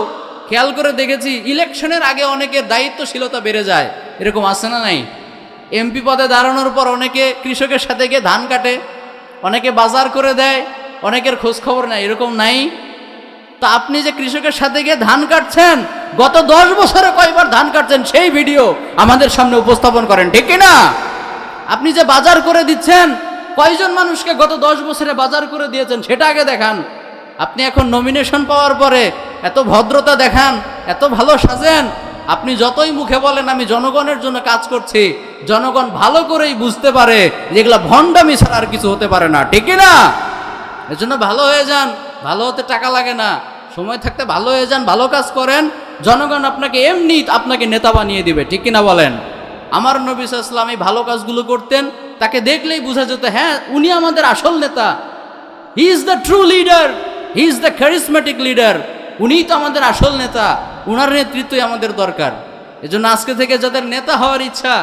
খেয়াল করে দেখেছি, ইলেকশনের আগে অনেকের দায়িত্বশীলতা বেড়ে যায়, এরকম আছে না নাই? এমপি পদে দাঁড়ানোর পর অনেকে কৃষকের সাথে গিয়ে ধান কাটে, অনেকে বাজার করে দেয়, অনেকের খোঁজ খবর নাই, এরকম নাই? তা আপনি যে কৃষকের সাথে গিয়ে ধান কাটছেন, গত 10 বছরে কয়বার ধান কাটছেন সেই ভিডিও আমাদের সামনে উপস্থাপন করেন। ঠিক না? আপনি যে বাজার করে দিচ্ছেন, কয়জন মানুষকে গত 10 বছরে বাজার করে দিয়েছেন সেটা আগে দেখান। আপনি এখন নমিনেশন পাওয়ার পরে এত ভদ্রতা দেখান, এত ভালো সাজেন, আপনি যতই মুখে বলেন আমি জনগণের জন্য কাজ করছি, জনগণ ভালো করেই বুঝতে পারে যেগুলো ভণ্ডামি ছাড়া আর কিছু হতে পারে না। ঠিক না? এজন্য ভালো হয়ে যান, ভালো হতে টাকা লাগে না, সময় থাকতে ভালো হয়ে যান, ভালো কাজ করেন, জনগণ আপনাকে এমনি আপনাকে নেতা বানিয়ে দিবে। ঠিক কিনা বলেন? আমার নবী সাল্লাল্লাহু আলাইহি ওয়াসাল্লাম এই ভালো কাজগুলো করতেন, তাকে দেখলেই বোঝা যেত হ্যাঁ উনি আমাদের আসল নেতা। He is the true leader, he is the charismatic leader. উনিই তো আমাদের আসল নেতা, উনার নেতৃত্বই আমাদের দরকার। এজন্য আজকে থেকে যাদের নেতা হওয়ার ইচ্ছা,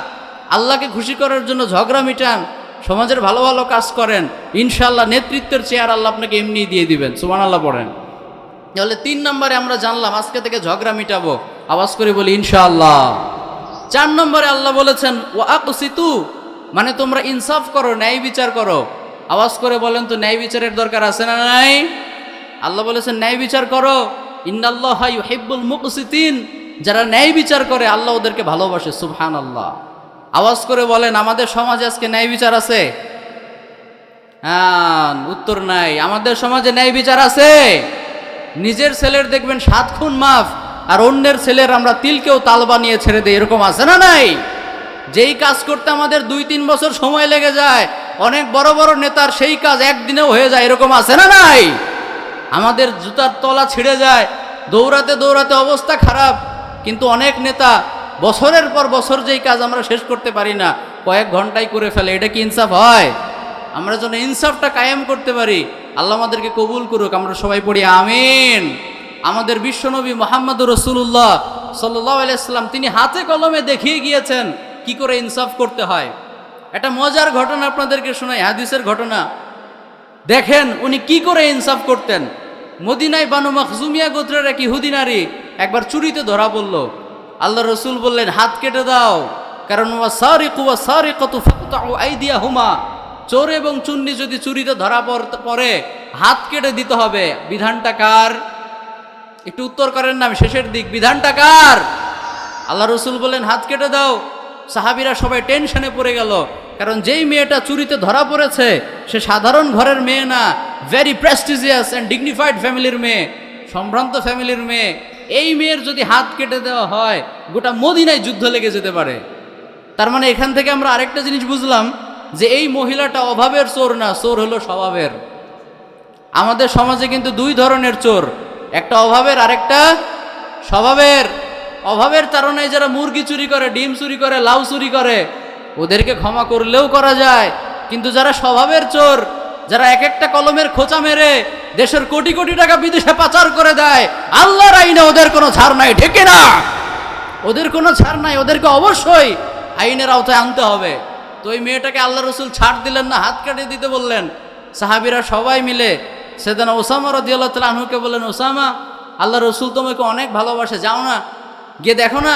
আল্লাহকে খুশি করার জন্য ঝগড়া মিটান, সমাজের ভালো ভালো কাজ করেন, ইনশাআল্লাহ নেতৃত্বের চেয়ার আল্লাহ আপনাকে এমনি দিয়ে দিবেন। সুবহানাল্লাহ পড়েন। তাহলে 3 নম্বরে আমরা জানলাম আজকে থেকে ঝগড়া মিটাবো, আওয়াজ করে বলি ইনশাআল্লাহ। 4 নম্বরে আল্লাহ বলেছেন ওয়া আকসিতু, মানে তোমরা ইনসাফ করো, ন্যায় বিচার করো। আওয়াজ করে বলেন তো ন্যায় বিচারের দরকার আছে না নাই? আল্লাহ বলেছেন ন্যায় বিচার করো। ইন্নাল্লাহা ইউহিব্বুল মুকসিতিন, যারা ন্যায় বিচার করে আল্লাহ ওদেরকে ভালোবাসে। সুবহানাল্লাহ। আওয়াজ করে বলেন, আমাদের সমাজে আজকে ন্যায় বিচার আছে? হ্যাঁ, উত্তর নাই। আমাদের সমাজে ন্যায় বিচার আছে? নিজের ছেলের দেখবেন 7 খুন মাফ, আর অন্যের ছেলের আমরা তিলকেও তাল বানিয়ে ছেড়ে দিই, এরকম আছে না নাই? যেই কাজ করতে আমাদের 2-3 বছর সময় লেগে যায়, অনেক বড় বড় নেতার সেই কাজ একদিনেও হয়ে যায়, এরকম আছে না নাই? আমাদের জুতার তলা ছিঁড়ে যায়, দৌড়াতে দৌড়াতে অবস্থা খারাপ, কিন্তু অনেক নেতা বছরের পর বছর যেই কাজ আমরা শেষ করতে পারি না, কয়েক ঘন্টায় করে ফেলে। এটা কি ইনসাফ হয়? আমরা যেন ইনসাফটা কায়েম করতে পারি। আল্লাহ আমাদেরকে কবুল করুক। আমরা সবাই পড়ি আমিন। আমাদের বিশ্বনবী মুহাম্মদুর রাসূলুল্লাহ সাল্লাল্লাহু আলাইহি সাল্লাম তিনি হাতে কলমে দেখিয়ে গিয়েছেন কি করে ইনসাফ করতে হয়। একটা মজার ঘটনা আপনাদেরকে শোনাই, হাদিসের ঘটনা। দেখেন উনি কি করে ইনসাফ করতেন। মদিনায় বানু মাখজুমিয়া গোত্রের এক ইহুদি নারী একবার চুরিতে ধরা পড়ল। আল্লাহ রসুল বললেন, হাত কেটে দাও, কারণ ওয়াসারিকু ওয়াসারিকাতু ফাকতাউ আইদিয়াহুমা, চোর এবং চুন্নি যদি চুরিতে ধরা পড়ে হাত কেটে দিতে হবে। বিধানটা কার? একটু উত্তর করেন না, শেষের দিক। বিধানটা কার? আল্লাহ রসুল বললেন হাত কেটে দাও। সাহাবীরা সবাই টেনশনে পড়ে গেল, কারণ যেই মেয়েটা চুরিতে ধরা পড়েছে সে সাধারণ ঘরের মেয়ে না, ভেরি প্রেস্টিজিয়াস অ্যান্ড ডিগনিফাইড ফ্যামিলির মেয়ে, সম্ভ্রান্ত ফ্যামিলির মেয়ে। এই মেয়ের যদি হাত কেটে দেওয়া হয় গোটা মদিনায় যুদ্ধ লেগে যেতে পারে। তার মানে এখান থেকে আমরা আরেকটা জিনিস বুঝলাম যে এই মহিলাটা অভাবের চোর না, চোর হলো স্বভাবের। আমাদের সমাজে কিন্তু 2 ধরনের চোর, একটা অভাবের আরেকটা স্বভাবের। অভাবের তাড়নায় যারা মুরগি চুরি করে, ডিম চুরি করে, লাউ চুরি করে, ওদেরকে ক্ষমা করলেও করা যায়। কিন্তু যারা স্বভাবের চোর, যারা এক একটা কলমের খোঁচা মেরে দেশের কোটি কোটি টাকা বিদেশে পাচার করে দেয়, আল্লাহর আইনে ওদের কোনো ছাড় নাই, ঠিক না? ওদের কোনো ছাড় নাই, ওদেরকে অবশ্যই আইনের আওতায় আনতে হবে। তো ওই মেয়েটাকে আল্লাহ রসুল ছাড় দিলেন না, হাত কেটে দিতে বললেন। সাহাবীরা সবাই মিলে সেদিন ওসামা রাদিয়াল্লাহু তাআলা আনহুকে বললেন, ওসামা, আল্লাহ রসুল তোমাকে অনেক ভালোবাসে, যাও না, গিয়ে দেখো না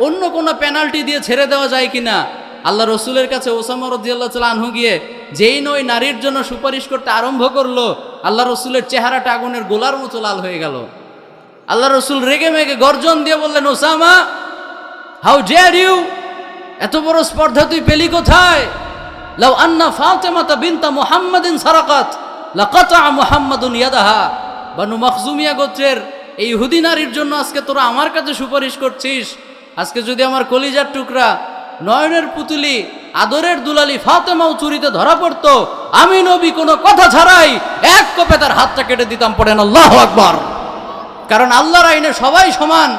অন্য কোনো পেনাল্টি দিয়ে ছেড়ে দেওয়া যায় কিনা। আল্লাহ রসুলের কাছে ওসামা রাদিয়াল্লাহু তাআলা আনহু গিয়ে যেই নয় নারীর জন্য সুপারিশ করতে আরম্ভ করলো, আল্লাহ রসুলের চেহারাটা আগুনের গোলার মতো লাল হয়ে গেল। আল্লাহ রসুল রেগে মেগে গর্জন দিয়ে বললেন, ওসামা, হাউ ডেয়ার ইউ, এত বড় স্পর্ধা তুই পেলি কোথায়? লাউ আন্না ফাতিমাতা বিনতা মুহাম্মাদিন সারাকাত লাকাতা মুহাম্মাদুন ইয়াদাহা। বানু মাখজুমিয়া গোত্রের এই ইহুদি নারীর জন্য আজকে তোরা আমার কাছে সুপারিশ করছিস। আজকে যদি আমার কলিজার টুকরা, নয়নের পুতুলি, আদরের দুলালি ফাতেমাও চুরিতে ধরা পড়তো, আমি নবী কোনো কথা ছাড়াই এক কোপে তার হাতটা কেটে দিতাম। পড়েন আল্লাহু আকবার। কারণ আল্লাহর আইনে সবাই সমান।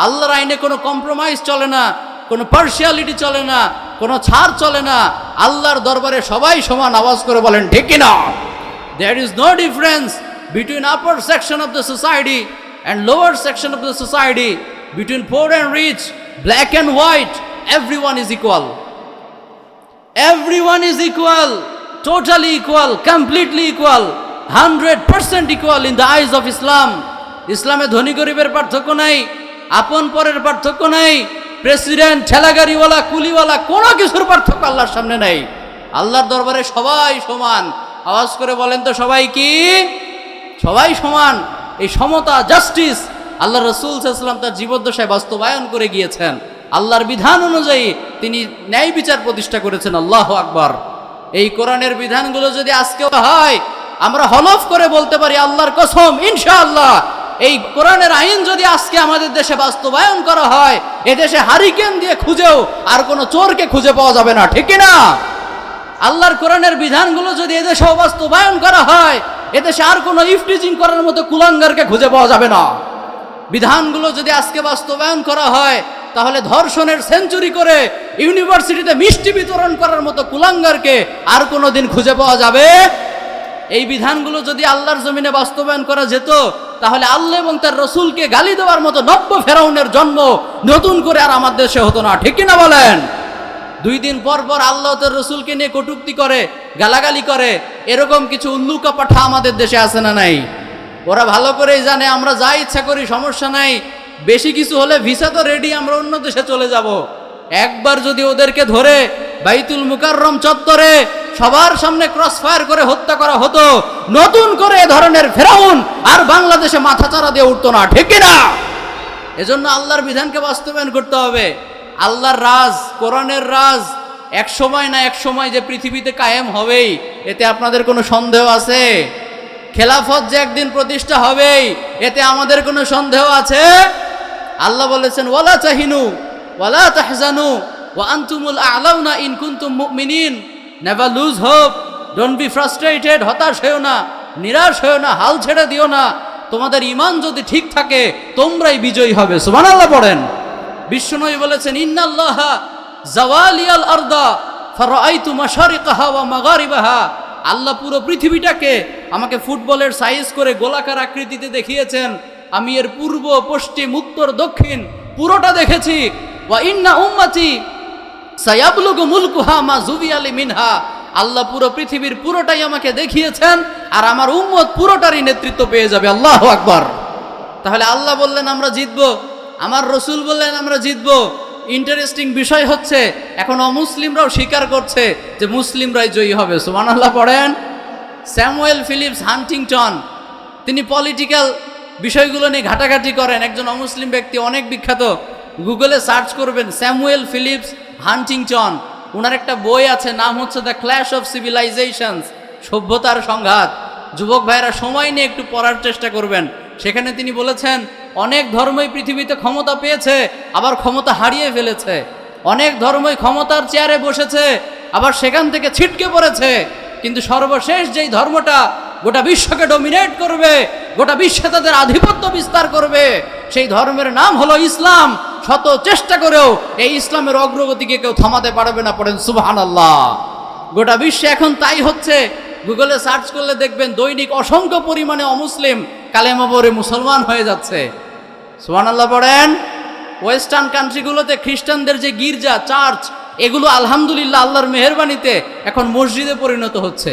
আল্লাহর আইনে কোনো কম্প্রোমাইজ চলে না, কোনো পার্সিয়ালিটি চলে না, কোনো ছাড় চলে না। আল্লাহর দরবারে সবাই সমান। আওয়াজ করে বলেন ঠিক কিনা? There is no difference between upper section of the society and lower section of the society, between poor and rich, black and white. Everyone is equal. Everyone is equal, totally equal, completely equal, 100% equal in the eyes of Islam. ইসলামে ধনী গরিবের পার্থক্য নাই, আপন পরের পার্থক্য নাই, president, ঠেলাগাড়িওয়ালা, কুলিওয়ালা, কোনো কিছুর পার্থক্য আল্লাহর সামনে নাই। আল্লাহর দরবারে সবাই সমান। আওয়াজ করে বলেন তো সবাই কি? সবাই সমান। এই সমতা, জাস্টিস আল্লাহ রসুল সাল্লাল্লাহু আলাইহি ওয়াসাল্লাম তার জীবদ্দশায় বাস্তবায়ন করে গিয়েছেন। আল্লাহর বিধান অনুযায়ী তিনি ন্যায় বিচার প্রতিষ্ঠা করেছেন। আল্লাহু আকবার। এই কোরআনের বিধানগুলো যদি আজকে হয়, আমরা হলফ করে বলতে পারি আল্লাহর কসম, ইনশাআল্লাহ এই কোরআনের আইন যদি আজকে আমাদের দেশে বাস্তবায়ন করা হয়, এদেশে হারিকেন দিয়ে খুঁজেও আর কোনো চোরকে খুঁজে পাওয়া যাবে না, ঠিক না? আল্লাহর কোরআনের বিধানগুলো যদি এদেশেও বাস্তবায়ন করা হয়, এদেশে আর কোনো ইফটিজিং করার মতো কুলাঙ্গারকে খুঁজে পাওয়া যাবে না। বিধানগুলো যদি আজকে বাস্তবায়ন করা হয়, তাহলে ধর্ষণের সেঞ্চুরি করে ইউনিভার্সিটিতে মিষ্টি বিতরণ করার মতো কুলাঙ্গারকে আর কোনো দিন খুঁজে পাওয়া যাবে। এই বিধানগুলো যদি আল্লাহর জমিনে বাস্তবায়ন করা যেত, তাহলে আল্লাহ এবং তার রসুলকে গালি দেওয়ার মতো নব্য ফেরাউনের জন্ম নতুন করে আর আমার দেশে হতো না, ঠিক কিনা বলেন? 2 দিন পর পর আল্লাহ তার রসুলকে নিয়ে কটূক্তি করে, গালাগালি করে, এরকম কিছু উল্লুকা পাঠা আমাদের দেশে আছে না নাই? ওরা ভালো করেই জানে আমরা যা ইচ্ছা করি সমস্যা নাই, বেশি কিছু হলে ভিসা তো রেডি, আমরা অন্য দেশে চলে যাব। একবার যদি ওদেরকে ধরে বাইতুল মুকাররম চত্বরে সবার সামনে ক্রস ফায়ার করে হত্যা করা হতো, নতুন করে এ ধরনের ফেরাউন আর বাংলাদেশে মাথাচাড়া দিয়ে উঠতো না, ঠিক না? এজন্য আল্লাহর বিধানকে বাস্তবায়ন করতে হবে। আল্লাহর রাজ, কোরআনের রাজ এক সময় না এক সময় যে পৃথিবীতে কায়েম হবেই, এতে আপনাদের কোনো সন্দেহ আছে? খেলাফত যে একদিন প্রতিষ্ঠা হবেই, এতে আমাদের কোনো সন্দেহ আছে? আল্লাহ বলেছেন ওয়ালা তাহিনু ওয়ালা তাহজানু ওয়া আনতুমুল আ'লাউনা ইন কুনতুম মুমিনিন। Never lose hope, don't be frustrated, হতাশ হয়েও না, নিরাশ হয়েও না, হাল ছেড়ে দিও না। তোমাদের ঈমান যদি ঠিক থাকে তোমরাই বিজয়ী হবে। সুবহানাল্লাহ পড়েন। বিশ্বনবী বলেছেন ইন্নাল্লাহা জাওয়ালিয়াল আরদা ফারাআইতু মাশারিকাহা ওয়া মাগারিবাহা। আল্লাহ পুরো পৃথিবীটাকে আমাকে ফুটবলের সাইজ করে গোলাকার আকৃতিতে দেখিয়েছেন, আমি এর পূর্ব, পশ্চিম, উত্তর, দক্ষিণ পুরোটা দেখেছি। ওয়া ইন্না উম্মতি সায়াবলুগু মুলকুহা মা যুবিয়ালি মিনহা। আল্লাহ পুরো পৃথিবীর পুরোটাই আমাকে দেখিয়েছেন, আর আমার উম্মত পুরোটারই নেতৃত্ব পেয়ে যাবে। আল্লাহু আকবার। তাহলে আল্লাহ বললেন আমরা জিতবো, আমার রসুল বললেন আমরা জিতবো। ইন্টারেস্টিং বিষয় হচ্ছে এখন অমুসলিমরাও স্বীকার করছে যে মুসলিমরাই জয়ী হবে। সুবহানাল্লাহ পড়েন। স্যামুয়েল ফিলিপস হান্টিংটন, তিনি পলিটিক্যাল বিষয়গুলো নিয়ে ঘাটাঘাটি করেন, একজন অমুসলিম ব্যক্তি, অনেক বিখ্যাত। গুগলে সার্চ করবেন স্যামুয়েল ফিলিপস হান্টিংটন, ওনার একটা বই আছে, নাম হচ্ছে দ্য ক্ল্যাশ অফ সিভিলাইজেশনস, সভ্যতার সংঘাত। যুবক ভাইরা সময় নিয়ে একটু পড়ার চেষ্টা করবেন। সেখানে তিনি বলেছেন অনেক ধর্মই পৃথিবীতে ক্ষমতা পেয়েছে, আবার ক্ষমতা হারিয়ে ফেলেছে। অনেক ধর্মই ক্ষমতার চেয়ারে বসেছে, আবার সেখান থেকে ছিটকে পড়েছে। কিন্তু সর্বশেষ যেই ধর্মটা গোটা বিশ্বকে ডমিনেট করবে, গোটা বিশ্বে তাদের আধিপত্য বিস্তার করবে, সেই ধর্মের নাম হলো ইসলাম। শত চেষ্টা করেও এই ইসলামের অগ্রগতিকে কেউ থামাতে পারবে না। পড়েন সুবহানাল্লাহ। গোটা বিশ্বে এখন তাই হচ্ছে। গুগলে সার্চ করলে দেখবেন দৈনিক অসংখ্য পরিমাণে অমুসলিম কালেমা পড়ে মুসলমান হয়ে যাচ্ছে। সুবহানাল্লাহ পড়েন। ওয়েস্টার্ন কান্ট্রিগুলোতে খ্রিস্টানদের যে গির্জা, চার্চ, এগুলো আলহামদুলিল্লাহ আল্লাহর মেহেরবানিতে এখন মসজিদে পরিণত হচ্ছে।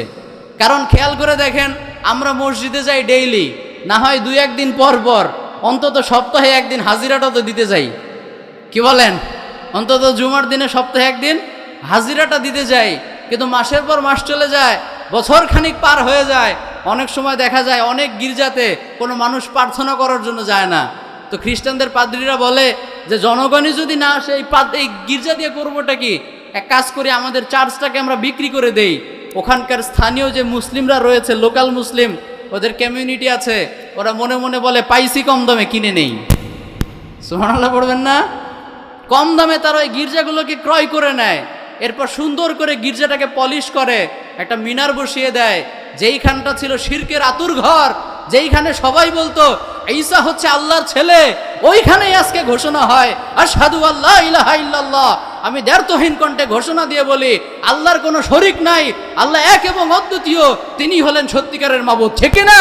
কারণ খেয়াল করে দেখেন, আমরা মসজিদে যাই ডেইলি, না হয় 2-1 দিন পর পর, অন্তত সপ্তাহে একদিন হাজিরাটা তো দিতে যাই। কি বলেন? অন্তত জুমার দিনে সপ্তাহে একদিন হাজিরাটা দিতে যাই। কিন্তু মাসের পর মাস চলে যায়, বছর খানিক পার হয়ে যায়, অনেক সময় দেখা যায় অনেক গির্জাতে কোনো মানুষ প্রার্থনা করার জন্য যায় না। তো খ্রিস্টানদের পাদ্রীরা বলে যে জনগণই যদি না আসে এই গির্জা দিয়ে করবোটা কি? এক কাজ করি, আমাদের চার্চটাকে আমরা বিক্রি করে দেই। ওখানকার স্থানীয় যে মুসলিমরা রয়েছে, লোকাল মুসলিম, ওদের কমিউনিটি আছে, ওরা মনে মনে বলে পাইসি কম দামে, কিনে নেই। সুবহানাল্লাহ পড়বেন না? কম দামে তারা ওই গির্জাগুলোকে ক্রয় করে নেয়, এরপর সুন্দর করে গির্জাটাকে পলিশ করে, একটা মিনার বসিয়ে দেয়। যেইখানটা ছিল শিরকের আতুর ঘর, যেইখানে সবাই বলতো ঈসা হচ্ছে আল্লাহর ছেলে, ওইখানেই আজকে ঘোষণা হয় আশহাদু আল্লা ইলাহা ইল্লাল্লাহ। আমি দ্ব্যর্থহীন কণ্ঠে ঘোষণা দিয়ে বলি আল্লাহর কোনো শরিক নাই, আল্লাহ এক এবং অদ্বিতীয়, তিনি হলেন সত্যিকারের মাবুদ। ঠিক না?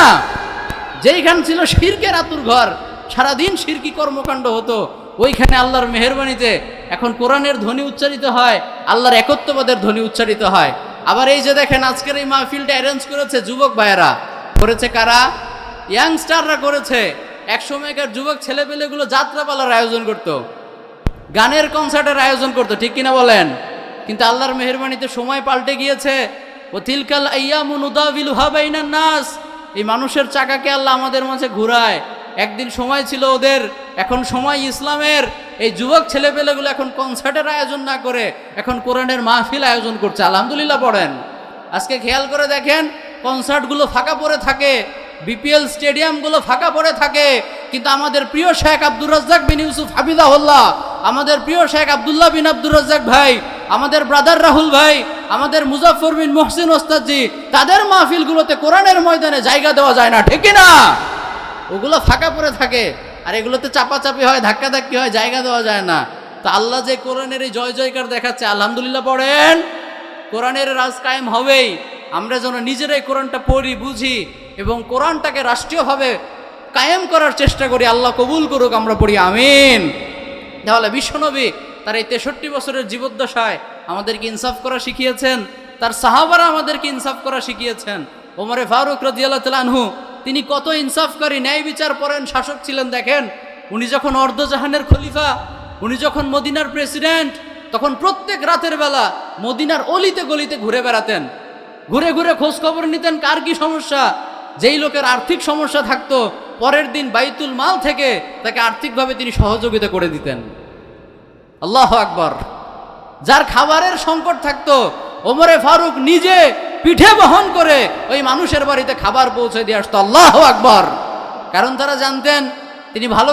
যেইখান ছিল শিরকের আতুর ঘর, সারাদিন শিরকি কর্মকাণ্ড হতো, ওইখানে আল্লাহর মেহেরবানিতে এখন কোরআনের ধ্বনি উচ্চারিত হয়, আল্লাহর একত্ববাদের ধ্বনি উচ্চারিত হয়। আবার এই যে দেখেন আজকের এই মাহফিলটা অ্যারেঞ্জ করেছে যুবক ভাইয়েরা। করেছে কারা? ইয়াংস্টাররা করেছে। এক সময়কার যুবক ছেলেপেলেগুলো যাত্রাপালার আয়োজন করত, গানের কনসার্টের আয়োজন করত, ঠিক কিনা বলেন? কিন্তু আল্লাহর মেহেরবানিতে সময় পাল্টে গিয়েছে। ও তিলকাল আইয়ামু নুদাবিলুহা বাইনান নাস। এই মানুষের চাকাকে আল্লাহ আমাদের মাঝে ঘুরায়। একদিন সময় ছিল ওদের, এখন সময় ইসলামের। এই যুবক ছেলেপেলেগুলো এখন কনসার্টের আয়োজন না করে এখন কোরআনের মাহফিল আয়োজন করছে। আলহামদুলিল্লাহ পড়েন। আজকে খেয়াল করে দেখেন, কনসার্টগুলো ফাঁকা পড়ে থাকে, বিপিএল স্টেডিয়ামগুলো ফাঁকা পড়ে থাকে, কিন্তু আমাদের প্রিয় শেখ আব্দুর রাজ্জাক বিন ইউসুফ হাফিজাহুল্লাহ, আমাদের প্রিয় শেখ আব্দুল্লাহ বিন আব্দুর রাজ্জাক ভাই, আমাদের ব্রাদার রাহুল ভাই, আমাদের মুজাফফর বিন মুহসিন ওস্তাদজি, তাদের মাহফিলগুলোতে কোরআনের ময়দানে জায়গা দেওয়া যায় না। ঠিক না? ওগুলো ফাঁকা পড়ে থাকে, আর এগুলোতে চাপাচাপি হয়, ধাক্কাধাক্কি হয়, জায়গা দেওয়া যায় না। তো আল্লাহ যে কোরআনের এই জয় জয়কার দেখাচ্ছে, আলহামদুলিল্লাহ পড়েন। কোরআনের রাজ কায়েম হবেই। আমরা যেন নিজেরাই কোরআনটা পড়ি, বুঝি এবং কোরআনটাকে রাষ্ট্রীয়ভাবে কায়েম করার চেষ্টা করি। আল্লাহ কবুল করুক, আমরা পড়ি আমিন। তাহলে বিশ্বনবী তার এই 63 বছরের জীবদ্দশায় আমাদেরকে ইনসাফ করা শিখিয়েছেন, তার সাহাবারা আমাদেরকে ইনসাফ করা শিখিয়েছেন। ওমরে ফারুক রাদিয়াল্লাহু তাআলা আনহু, তিনি কত ইনসাফকারী, ন্যায় বিচার পরায়ণ শাসক ছিলেন। দেখেন, উনি যখন অর্ধজাহানের খলিফা, উনি যখন মদিনার প্রেসিডেন্ট, তখন প্রত্যেক রাতের বেলা মদিনার অলিতে গলিতে ঘুরে বেড়াতেন, ঘুরে ঘুরে খোঁজ খবর নিতেন কার কি সমস্যা। যেই লোকের আর্থিক সমস্যা থাকতো, পরের দিন বাইতুল মাল থেকে তাকে আর্থিকভাবে তিনি সহযোগিতা করে দিতেন। আল্লাহু আকবার। যার খাবারের সংকট থাকতো, ওমরে ফারুক নিজে পিঠে বহন করে ওই মানুষের বাড়িতে খাবার পৌঁছে দিয়ে আসতো। আল্লাহু আকবার। কারণ তারা জানতেন, তিনি ভালো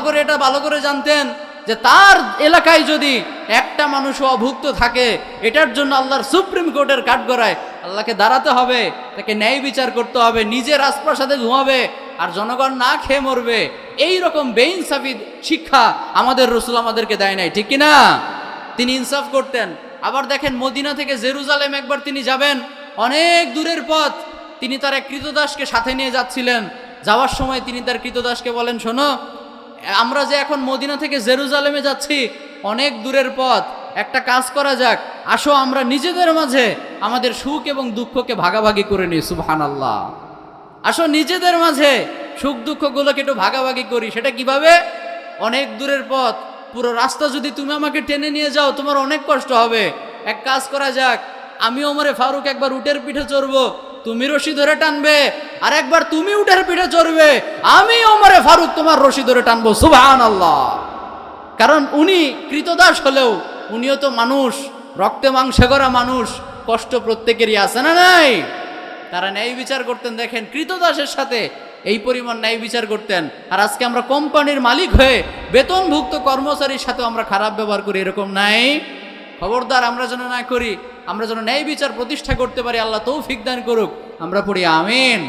করে জানতেন যে তার এলাকায় যদি একটা মানুষও অভুক্ত থাকে, এটার জন্য আল্লাহর সুপ্রিম কোর্টের কাঠগড়ায় আল্লাহকে দাঁড়াতে হবে, তাকে ন্যায় বিচার করতে হবে, নিজে রাজপ্রাসাদে ঘুমাবে আর জনগণ না খেয়ে মরবে। এই রকম বেইনসাফি শিক্ষা আমাদের রাসূল আমাদেরকে দেয় নাই, ঠিক কিনা? তিনি ইনসাফ করতেন। আবার দেখেন, মদিনা থেকে জেরুজালেম একবার তিনি যাবেন, অনেক দূরের পথ। তিনি তার এক কৃতদাসকে সাথে নিয়ে যাচ্ছিলেন। যাওয়ার সময় তিনি তার কৃতদাসকে বলেন, শোনো, আমরা যে এখন মদিনা থেকে জেরুজালেমে যাচ্ছি, অনেক দূরের পথ, একটা কাজ করা যাক, আসো আমরা নিজেদের মাঝে আমাদের সুখ এবং দুঃখকে ভাগাভাগি করে নিই। সুবহানাল্লাহ। আসো নিজেদের মাঝে সুখ দুঃখগুলোকে একটু ভাগাভাগি করি। সেটা কিভাবে? অনেক দূরের পথ, পুরো রাস্তা যদি তুমি আমাকে টেনে নিয়ে যাও, তোমার অনেক কষ্ট হবে। এক কাজ করা যাক, আমি ওমরে ফারুক একবার উটের পিঠে চড়বো, তুমি রশি ধরে টানবে, আর একবার তুমি উটের পিঠে চড়বে, আমি ওমরে ফারুক তোমার রশি ধরে টানবো। সুবহানাল্লাহ। কারণ উনি কৃতদাস হলেও উনিও তো মানুষ, রক্তে মাংসে গড়া মানুষ, কষ্ট প্রত্যেকেরই আছে না নাই? তারা ন্যায় বিচার করতেন। দেখেন, কৃতদাসের সাথে এই পরিমাণ ন্যায় বিচার করতেন। আর আজকে আমরা কোম্পানির মালিক হয়ে বেতনভুক্ত কর্মচারীর সাথে আমরা খারাপ ব্যবহার করি, এরকম নাই? খবরদার, আমরা যেন না করি, আমরা যেন ন্যায় বিচার প্রতিষ্ঠা করতে পারি। আল্লাহ তৌফিক দান করুক। আমরা পড়ি আমিন।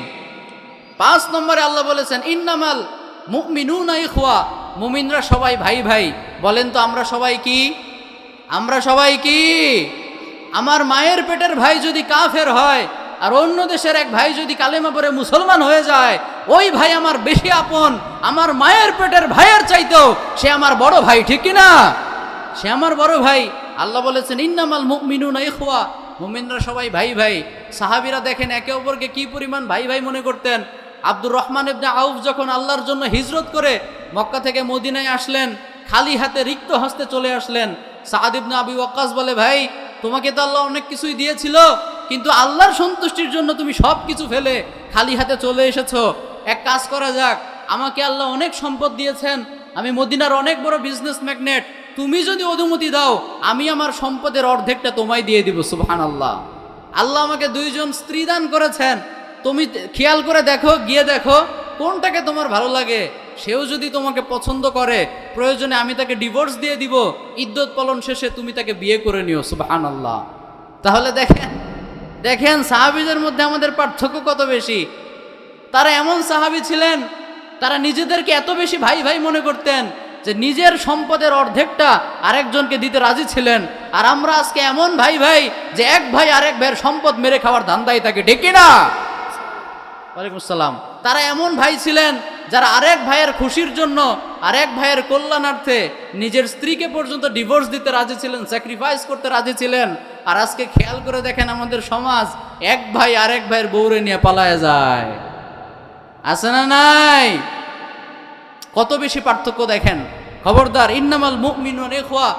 5 নম্বরে আল্লাহ বলেছেন, ইন্নামাল মুমিনুনা ইখওয়া, মুমিনরা সবাই ভাই ভাই। বলেন তো আমরা সবাই কি? আমরা সবাই কি? আমার মায়ের পেটের ভাই যদি কাফের হয় আর অন্য দেশের এক ভাই যদি কালেমা পড়ে মুসলমান হয়ে যায়, ওই ভাই আমার বেশি আপন আমার মায়ের পেটের ভাইয়ের চাইতেও। সে আমার বড় ভাই, ঠিক কিনা? সে আমার বড় ভাই। আল্লাহ বলেছেন, ইন্নামাল মুমিনুনা ইখওয়া, মুমিনরা সবাই ভাই ভাই। সাহাবীরা দেখেন একে অপরকে কি পরিমাণ ভাই ভাই মনে করতেন। আব্দুর রহমান ইবনে আউফ যখন আল্লাহর জন্য হিজরত করে মক্কা থেকে মদিনায় আসলেন, খালি হাতে রিক্ত হস্তে চলে আসলেন। সাদ ইবনে আবি ওয়াক্কাস বলে, ভাই তোমাকে তো আল্লাহ অনেক কিছুই দিয়েছিল, কিন্তু আল্লাহর সন্তুষ্টির জন্য তুমি সব কিছু ফেলে খালি হাতে চলে এসেছো। এক কাজ করা যাক, আমাকে আল্লাহ অনেক সম্পদ দিয়েছেন, আমি মদিনার অনেক বড় বিজনেস ম্যাগনেট, তুমি যদি অনুমতি দাও আমি আমার সম্পদের অর্ধেকটা তোমায় দিয়ে দিব। সুবহানাল্লাহ। আল্লাহ আমাকে 2 জন স্ত্রী দান করেছেন, তুমি খেয়াল করে দেখো, গিয়ে দেখো কোনটাকে তোমার ভালো লাগে। সেও যদি তোমাকে পছন্দ করে, প্রয়োজনে আমি তাকে ডিভোর্স দিয়ে দিব, ইদ্যত পালন শেষে তুমি তাকে বিয়ে করে নিও। সুবহানাল্লাহ। তাহলে দেখেন সাহাবীদের মধ্যে আমাদের পার্থক্য কত বেশি। তারা এমন সাহাবী ছিলেন, তারা নিজেদেরকে এত বেশি ভাই ভাই মনে করতেন যে নিজের সম্পদের অর্ধেকটা আরেকজনকে দিতে রাজি ছিলেন। আর আমরা আজকে এমন ভাই ভাই যে এক ভাই আরেক ভাইয়ের সম্পদ মেরে খাওয়ার ধান্দায় থাকে, ঠিক কিনা? ওয়ালাইকুম আসসালাম। তারা এমন ভাই ছিলেন যারা আরেক ভাইয়ের খুশির জন্য, আরেক ভাইয়ের কল্যাণার্থে নিজের স্ত্রীকে পর্যন্ত ডিভোর্স দিতে রাজি ছিলেন, স্যাক্রিফাইস করতে রাজি ছিলেন। আর আজকে খেয়াল করে দেখেন আমাদের সমাজ, এক ভাই আরেক ভাইয়ের বউরে নিয়ে পালায় যায়। আছে না নাই? কত বেশি পার্থক্য দেখেন। খবরদার, ইন্নামাল মুমিনুনা ইখওয়া,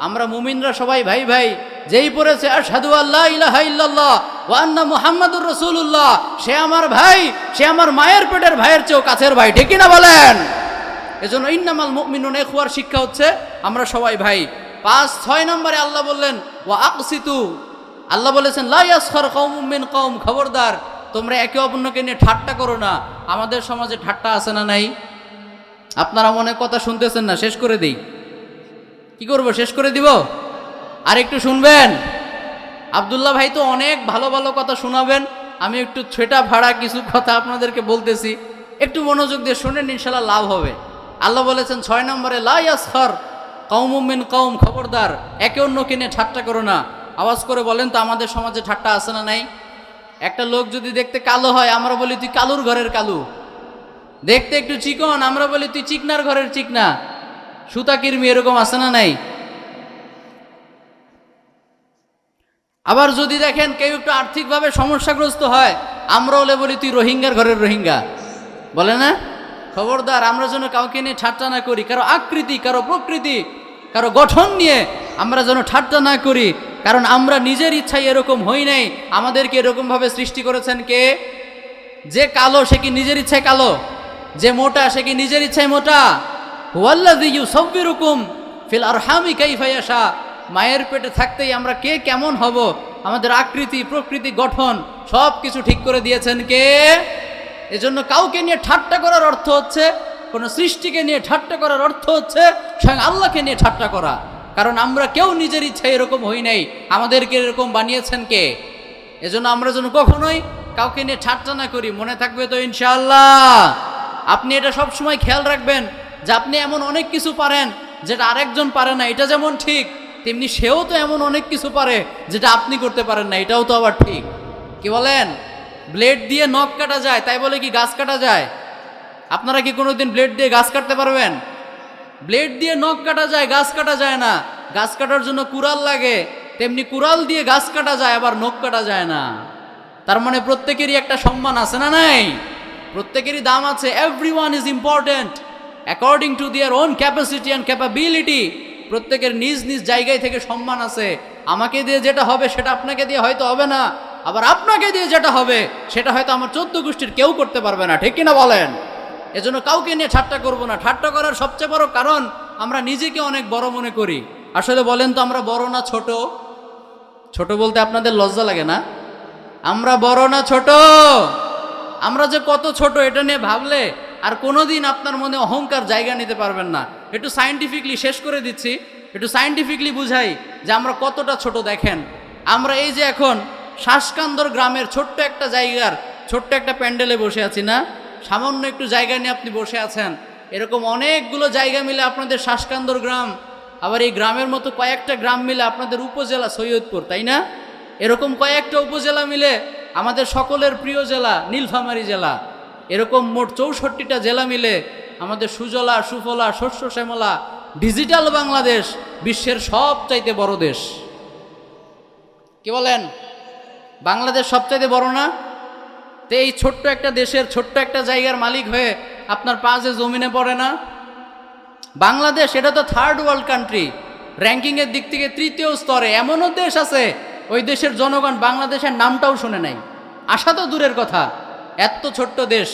আমরা মুমিনরা সবাই ভাই ভাই। যেই পড়েছে আশহাদু আল্লা ইলাহা ইল্লাল্লাহ ওয়া আন্না মুহাম্মাদুর রাসূলুল্লাহ, সে আমার ভাই, সে আমার মায়ের পেটের ভাইয়ের চেয়েও কাছের ভাই, ঠিক কিনা বলেন? এজন্য ইন্নামাল মুমিনুনা ইখওয়ার শিক্ষা হচ্ছে আমরা সবাই ভাই। 5-6 নম্বরে আল্লাহ বললেন, ওয়া আকসিতু, আল্লাহ বলেছেন লা ইয়াসখার কওমুম মিন কওম, খবরদার তোমরা একে অপরকে নিয়ে ঠাট্টা করো না। আমাদের সমাজে ঠাট্টা আছে না নাই? আপনারা মনে কথা শুনতেছেন না, শেষ করে দিই। কি করব, শেষ করে দিব? আর একটু শুনবেন? আব্দুল্লাহ ভাই তো অনেক ভালো ভালো কথা শোনাবেন, আমি একটু ছেটা ভাড়া কিছু কথা আপনাদেরকে বলতেছি, একটু মনোযোগ দিয়ে শুনেন, ইনশাল্লাহ লাভ হবে। আল্লাহ বলেছেন 6 নম্বরে, লা ইয়াসখার কওমুম মিন কওম, খবরদার একে অন্যকে নিয়ে ঠাট্টা করো না। আওয়াজ করে বলেন তো আমাদের সমাজে ঠাট্টা আছে না নাই? একটা লোক যদি দেখতে কালো হয়, আমরা বলি তুই কালুর ঘরের কালু। দেখতে একটু চিকন, আমরা বলি তুই চিকনার ঘরের চিকনা। সুতা কিরমি, এরকম আছে না নাই? আবার যদি দেখেন কেউ একটু আর্থিকভাবে সমস্যাগ্রস্ত হয়, আমরা হলে বলি তুই রোহিঙ্গার ঘরের রোহিঙ্গা, বলে না? খবরদার, আমরা যেন কাউকে নিয়ে ঠাট্টা না করি, কারো আকৃতি, কারো প্রকৃতি, কারো গঠন নিয়ে আমরা যেন ঠাট্টা না করি। কারণ আমরা নিজের ইচ্ছায় এরকম হই নাই, আমাদেরকে এরকমভাবে সৃষ্টি করেছেন কে? যে কালো সে কি নিজের ইচ্ছায় কালো? যে মোটা সে কি নিজের ইচ্ছায় মোটা? হুয়াল্লাযী ইউসাব্বিরুকুম ফিল আরহামি কাইফা ইয়াশা, মায়ের পেটে থাকতেই আমরা কে কেমন হব, আমাদের আকৃতি প্রকৃতি গঠন সব কিছু ঠিক করে দিয়েছেন কে? এজন্য কাউকে নিয়ে ঠাট্টা করার অর্থ হচ্ছে, কোনো সৃষ্টিকে নিয়ে ঠাট্টা করার অর্থ হচ্ছে স্বয়ং আল্লাহকে নিয়ে ঠাট্টা করা। কারণ আমরা কেউ নিজের ইচ্ছা এরকম হই নাই, আমাদেরকে এরকম বানিয়েছেন কে? এজন্য আমরা যেন কখনোই কাউকে নিয়ে ঠাট্টা না করি। মনে থাকবে তো ইনশাআল্লাহ? আপনি এটা সব সময় খেয়াল রাখবেন যে আপনি এমন অনেক কিছু পারেন যেটা আরেকজন পারে না, এটা যেমন ঠিক, তেমনি সেও তো এমন অনেক কিছু পারে যেটা আপনি করতে পারেন না, এটাও তো আবার ঠিক। কি বলেন? ব্লেড দিয়ে নখ কাটা যায়, তাই বলে কি গাছ কাটা যায়? আপনারা কি কোনোদিন ব্লেড দিয়ে গাছ কাটতে পারবেন? ব্লেড দিয়ে নখ কাটা যায়, গাছ কাটা যায় না। গাছ কাটার জন্য কুড়াল লাগে, তেমনি কুড়াল দিয়ে গাছ কাটা যায়, আবার নখ কাটা যায় না। তার মানে প্রত্যেকেরই একটা সম্মান আছে না নাই? প্রত্যেকেরই দাম আছে। Everyone is important according to their own capacity and capability. প্রত্যেকের নিজ নিজ জায়গায় থেকে সম্মান আছে। আমাকে দিয়ে যেটা হবে সেটা আপনাকে দিয়ে হয়তো হবে না, আবার আপনাকে দিয়ে যেটা হবে সেটা হয়তো আমার 14 গোষ্ঠীর কেউ করতে পারবে না। ঠিক কিনা বলেন? এজন্য কাউকে নিয়ে ঠাট্টা করব না। ঠাট্টা করার সবচেয়ে বড় কারণ আমরা নিজেকে অনেক বড় মনে করি। আসলে বলেন তো, আমরা বড় না ছোট? ছোট বলতে আপনাদের লজ্জা লাগে না? আমরা বড় না ছোট? আমরা যে কত ছোট এটা নিয়ে ভাবলে আর কোনোদিন আপনার মনে অহংকার জায়গা নিতে পারবেন না। একটু সায়েন্টিফিকলি শেষ করে দিচ্ছি, একটু সায়েন্টিফিকলি বুঝাই যে আমরা কতটা ছোট। দেখেন, আমরা এই যে এখন শ্বাসকান্দর গ্রামের ছোট্ট একটা জায়গার ছোট্ট একটা প্যান্ডেলে বসে আছি না? সামান্য একটু জায়গা নিয়ে আপনি বসে আছেন। এরকম অনেকগুলো জায়গা মিলে আপনাদের শ্বাসকান্দর গ্রাম, আবার এই গ্রামের মতো কয়েকটা গ্রাম মিলে আপনাদের উপজেলা সৈয়দপুর, তাই না? এরকম কয়েকটা উপজেলা মিলে আমাদের সকলের প্রিয় জেলা নীলফামারী জেলা। এরকম মোট 64টা জেলা মিলে আমাদের সুজলা সুফলা শস্য শ্যামলা ডিজিটাল বাংলাদেশ বিশ্বের সবচাইতে বড় দেশ। কি বলেন? বাংলাদেশ সবচাইতে বড় না? তো এই ছোট্ট একটা দেশের ছোট্ট একটা জায়গার মালিক হয়ে আপনার পা যে জমিনে পড়ে না? বাংলাদেশ এটা তো থার্ড ওয়ার্ল্ড কান্ট্রি, র্যাঙ্কিংয়ের দিক থেকে 3য় স্তরে। এমনও দেশ আছে ওই দেশের জনগণ বাংলাদেশের নামটাও শুনে নাই, আসা তো দূরের কথা। এত ছোট্ট দেশ।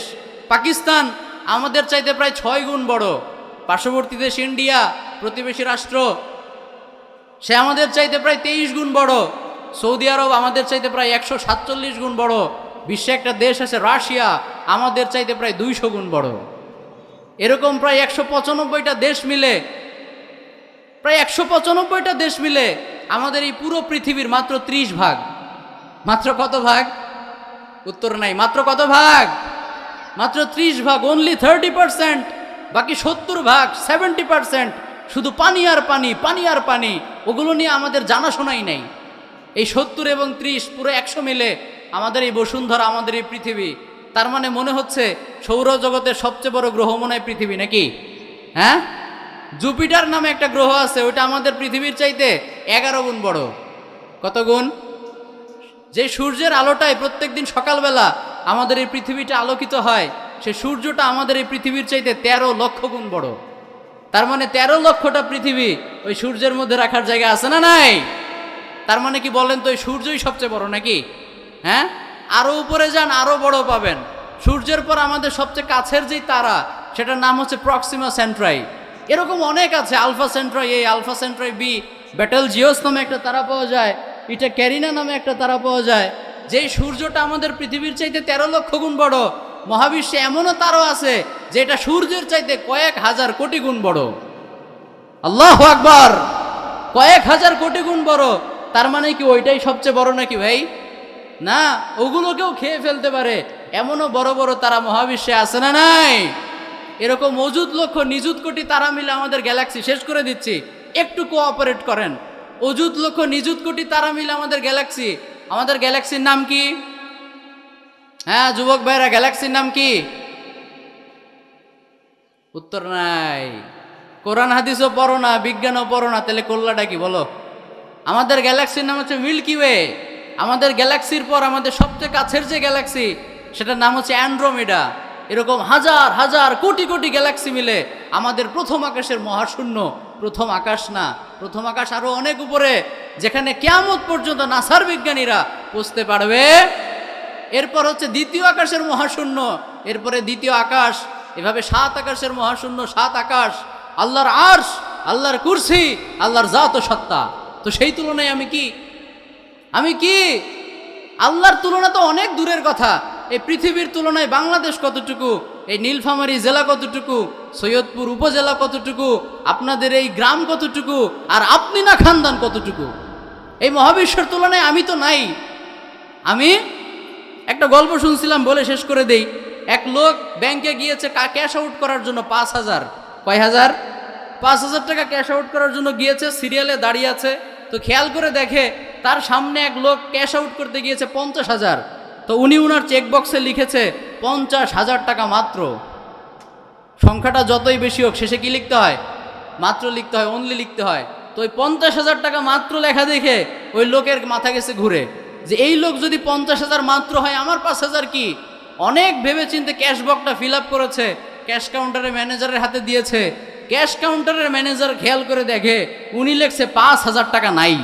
পাকিস্তান আমাদের চাইতে প্রায় 6 গুণ বড়। পার্শ্ববর্তী দেশ ইন্ডিয়া, প্রতিবেশী রাষ্ট্র, সে আমাদের চাইতে প্রায় 23 গুণ বড়। সৌদি আরব আমাদের চাইতে প্রায় 147 গুণ বড়। বিশ্বে একটা দেশ আছে রাশিয়া, আমাদের চাইতে প্রায় 200 গুণ বড়। এরকম প্রায় 195টা দেশ মিলে, প্রায় 195টা দেশ মিলে আমাদের এই পুরো পৃথিবীর মাত্র 30 ভাগ। মাত্র কত ভাগ? উত্তর নাই। মাত্র কত ভাগ? মাত্র 30 ভাগ, অনলি 30%। বাকি 70 ভাগ 70% শুধু পানি আর পানি, পানি আর পানি। ওগুলো নিয়ে আমাদের জানাশোনাই নাই। এই 70 এবং 30 পুরো 100 মিলে আমাদের এই বসুন্ধরা, আমাদের এই পৃথিবী। তার মানে মনে হচ্ছে সৌরজগতের সবচেয়ে বড় গ্রহ মনে হয় পৃথিবী, নাকি? হ্যাঁ, জুপিটার নামে একটা গ্রহ আছে, ওইটা আমাদের পৃথিবীর চাইতে 11 গুণ বড়। কত গুণ? যে সূর্যের আলোটায় প্রত্যেকদিন সকালবেলা আমাদের এই পৃথিবীটা আলোকিত হয়, সে সূর্যটা আমাদের এই পৃথিবীর চাইতে 13 লক্ষ গুণ বড়। তার মানে 13 লক্ষটা পৃথিবী ওই সূর্যের মধ্যে রাখার জায়গা আছে না নাই? তার মানে কি বলেন তো, ওই সূর্যই সবচেয়ে বড় নাকি? হ্যাঁ, আরো উপরে যান, আরো বড় পাবেন। সূর্যের পর আমাদের সবচেয়ে কাছের যেই তারা, সেটার নাম হচ্ছে প্রক্সিমা সেন্ট্রাই। এরকম অনেক আছে, আলফা সেন্ট্রাই এ, আলফা সেন্ট্রাই বি, ব্যাটেল জিওস নামে একটা তারা পাওয়া যায়, এটা ক্যারিনা নামে একটা তারা পাওয়া যায়। যেই সূর্যটা আমাদের পৃথিবীর চাইতে 13 লক্ষ গুণ বড়, মহাবিশ্বে এমনও তারাও আছে যেটা সূর্যের চাইতে কয়েক হাজার কোটি গুণ বড়। আল্লাহু আকবার! কয়েক হাজার কোটি গুণ বড়। তার মানে কি ওইটাই সবচেয়ে বড় নাকি ভাই? না, ওগুলোকেও খেয়ে ফেলতে পারে এমনও বড় বড় তারা মহাবিশ্বে আছে না নাই? এরকম অযুত লক্ষ নিযুত কোটি তারা মিলে আমাদের গ্যালাক্সি। শেষ করে দিচ্ছি, একটু কোঅপারেট করেন। অযুত লক্ষ নিযুত কোটি তারা মিলে আমাদের গ্যালাক্সি। আমাদের গ্যালাক্সির নাম কি? হ্যাঁ যুবক ভাইরা, গ্যালাক্সির নাম কি? উত্তর নাই। কোরআন হাদিসও পড়ো না, বিজ্ঞানও পড়ো না, তাহলে করলাটা কি বলো? আমাদের গ্যালাক্সির নাম হচ্ছে মিল্কি ওয়ে। আমাদের গ্যালাক্সির পর আমাদের সবচেয়ে কাছের যে গ্যালাক্সি, সেটার নাম হচ্ছে অ্যান্ড্রোমেডা। এরকম হাজার হাজার কোটি কোটি গ্যালাক্সি মিলে আমাদের প্রথম আকাশের মহাশূন্য। প্রথম আকাশ না, প্রথম আকাশ আরো অনেক উপরে, যেখানে কিয়ামত পর্যন্ত নাসার বিজ্ঞানীরা পৌঁছতে পারবে। এরপর হচ্ছে দ্বিতীয় আকাশের মহাশূন্য, এরপরে দ্বিতীয় আকাশ, এভাবে 7 আকাশের মহাশূন্য, 7 আকাশ। আল্লাহর আরশ আল্লাহর কুরসি, আল্লাহর জাত ও সত্তা। তো সেই তুলনায় আমি কি আল্লাহর তুলনা তো অনেক দূরের কথা। এই পৃথিবীর তুলনায় বাংলাদেশ কতটুকু, এই নীলফামারী জেলা কতটুকু, সৈয়দপুর উপজেলা কতটুকু, আপনাদের এই গ্রাম কতটুকু, আর আপনি না খানদান কতটুকু, এই মহাবিশ্বের তুলনায় আমি তো নাই। আমি একটা গল্প শুনছিলাম, বলে শেষ করে দেই। এক লোক ব্যাংকে গিয়েছে ক্যাশ আউট করার জন্য 5,000, কয় হাজার, 5,000 টাকা ক্যাশ আউট করার জন্য গিয়েছে, সিরিয়ালে দাঁড়িয়ে আছে। তো খেয়াল করে দেখে তার সামনে এক লোক ক্যাশ আউট করতে গিয়েছে 50,000। তো উনি উনার চেকবক্সে লিখেছে 50,000 টাকা মাত্র। সংখ্যাটা যতই বেশি হোক শেষে কি লিখতে হয়, মাত্র লিখতে হয়, অনলি লিখতে হয়। তো ওই 50,000 টাকা মাত্র লেখা দেখে ওই লোকের মাথা গেছে ঘুরে, যে এই লোক যদি 50,000 মাত্র হয়, আমার 5,000 কি। অনেক ভেবেচিন্তে ক্যাশ বক্সটা ফিল আপ করেছে, ক্যাশ কাউন্টারের ম্যানেজারের হাতে দিয়েছে। ক্যাশ কাউন্টারের ম্যানেজার খেয়াল করে দেখে উনি লিখছে 5,000 টাকা নাই।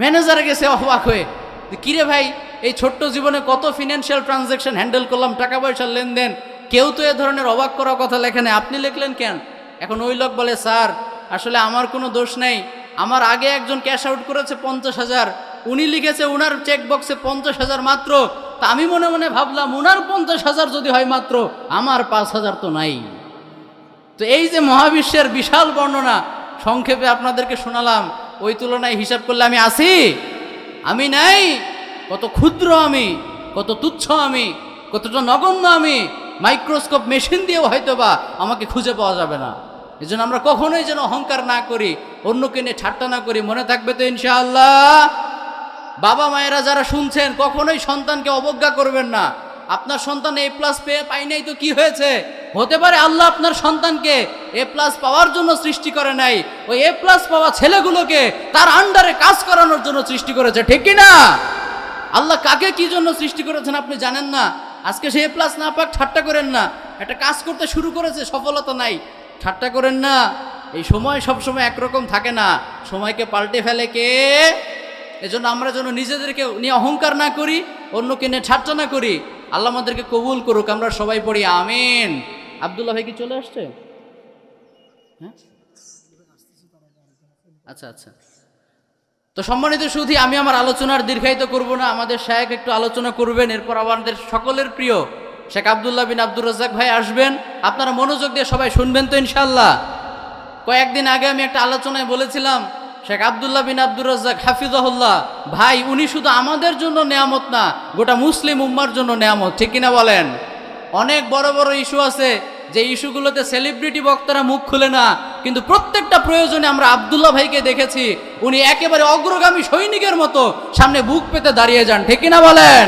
ম্যানেজারে গেছে অবাক হয়ে, কিরে ভাই, এই ছোট্ট জীবনে কত ফিনান্সিয়াল ট্রানজ্যাকশন হ্যান্ডেল করলাম, টাকা পয়সার লেনদেন, কেউ তো এ ধরনের অবাক করা কথা লেখে না, আপনি লিখলেন কেন? এখন ওই লোক বলে, স্যার আসলে আমার কোনো দোষ নেই, আমার আগে একজন ক্যাশ আউট করেছে 50,000, উনি লিখেছে উনার চেকবক্সে 50,000 মাত্র। তা আমি মনে মনে ভাবলাম উনার 50,000 যদি হয় মাত্র, আমার 5,000 তো নাই। তো এই যে মহাবিশ্বের বিশাল বর্ণনা সংক্ষেপে আপনাদেরকে শোনালাম, ওই তুলনায় হিসাব করলে আমি আছি? আমি নাই। কত ক্ষুদ্র আমি, কত তুচ্ছ আমি, কতটা নগণ্য আমি, মাইক্রোস্কোপ মেশিন দিয়েও হয়তো বা আমাকে খুঁজে পাওয়া যাবে না। এই জন্য আমরা কখনোই যেন অহংকার না করি, অন্যকে নিয়ে ঠাট্টা না করি। মনে থাকবে তো ইনশাআল্লাহ? বাবা মায়েরা যারা শুনছেন, কখনোই সন্তানকে অবজ্ঞা করবেন না। আপনার সন্তান A+ পাই নাই তো কি হয়েছে? হতে পারে আল্লাহ আপনার সন্তানকে A+ পাওয়ার জন্য সৃষ্টি করে নাই, ওই A+ পাওয়া ছেলেগুলোকে তার আন্ডারে কাজ করানোর জন্য সৃষ্টি করেছে, ঠিক কি না? আল্লাহ কাকে কি জন্য সৃষ্টি করেছেন আপনি জানেন না? আজকে সে A+ না পাক ঠাট্টা করেন না। একটা কাজ করতে শুরু করেছে, সফলতা নাই, ঠাট্টা করেন না। এই সময় সবসময় একরকম থাকে না, সময়কে পাল্টে ফেলে কে? এজন্য আমরা যেন নিজেদেরকে নিয়ে অহংকার না করি, অন্যকে নিয়ে ঠাট্টা না করি। আল্লাহ আমাদেরকে কবুল করুক, আমরা সবাই পড়ি আমিন। আব্দুল্লাহ ভাই কি চলে আসছে? হ্যাঁ, আচ্ছা আচ্ছা। তো সম্মানিত সুধী, আমি আমার আলোচনার দীর্ঘায়িত করব না, আমাদের শায়েখ একটু আলোচনা করবেন, এরপর আমাদের সকলের প্রিয় শেখ আব্দুল্লাহ বিন আব্দুর রাজ্জাক ভাই আসবেন। আপনারা মনোযোগ দিয়ে সবাই শুনবেন তো ইনশাআল্লাহ। কয়েকদিন আগে আমি একটা আলোচনায় বলেছিলাম, শেখ আব্দুল্লাহ বিন আব্দুর রাজ্জাক হাফিজাহুল্লাহ ভাই, উনি শুধু আমাদের জন্য নেয়ামত না, গোটা মুসলিম উম্মার জন্য নেয়ামত, ঠিক কিনা বলেন? অনেক বড় বড় ইস্যু আছে, যে ইস্যুগুলোতে সেলিব্রিটি বক্তারা মুখ খুলে না, কিন্তু প্রত্যেকটা প্রয়োজনে আমরা আব্দুল্লাহ ভাইকে দেখেছি, উনি একেবারে অগ্রগামী সৈনিকের মতো সামনে বুক পেতে দাঁড়িয়ে যান, ঠিক কিনা বলেন?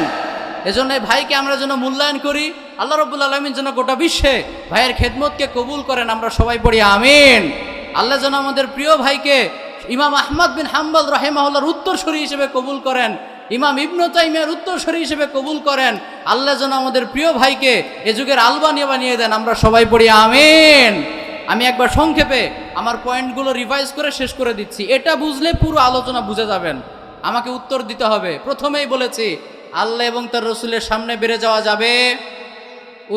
এজন্য এই ভাইকে আমরা যেন মূল্যায়ন করি। আল্লাহ রাব্বুল আলামিন যেন গোটা বিশ্বে ভাইয়ের খেদমতকে কবুল করেন, আমরা সবাই পড়ি আমিন। আল্লাহ যেন আমাদের প্রিয় ভাইকে ইমাম আহমদ বিন হাম্বল রাহিমাহুল্লাহর উত্তরসূরি হিসেবে কবুল করেন, ইমাম ইবনে তাইমিয়ার উত্তরসূরি হিসেবে কবুল করেন। আল্লাহ যেন আমাদের প্রিয় ভাইকে এ যুগের আলবানিয়া বানিয়ে দেন, আমরা সবাই পড়ি আমিন। আমি একবার সংক্ষেপে আমার পয়েন্টগুলো রিভাইজ করে শেষ করে দিচ্ছি, এটা বুঝলে পুরো আলোচনা বুঝে যাবেন। আমাকে উত্তর দিতে হবে। প্রথমেই বলেছি, আল্লাহ এবং তার রসুলের সামনে বেড়ে যাওয়া যাবে?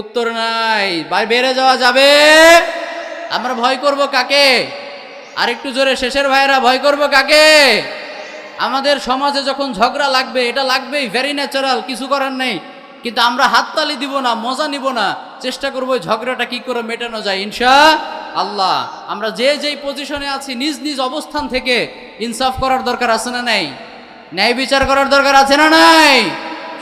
উত্তর নাই। বেড়ে যাওয়া যাবে? আমরা ভয় করব কাকে? আরেকটু জোরে, শেষের ভাইরা, ভয় করব কাকে? আমাদের সমাজে যখন ঝগড়া লাগবে, এটা লাগবেই, ভেরি ন্যাচারাল, কিছু করার নেই। কিন্তু আমরা হাততালি দিব না, মজা নিব না, চেষ্টা করবো ঝগড়াটা কি করে মেটানো যায় ইনশাআল্লাহ। আমরা যে যেই পজিশনে আছি, নিজ নিজ অবস্থান থেকে ইনসাফ করার দরকার আছে না নাই? ন্যায় বিচার করার দরকার আছে না নাই?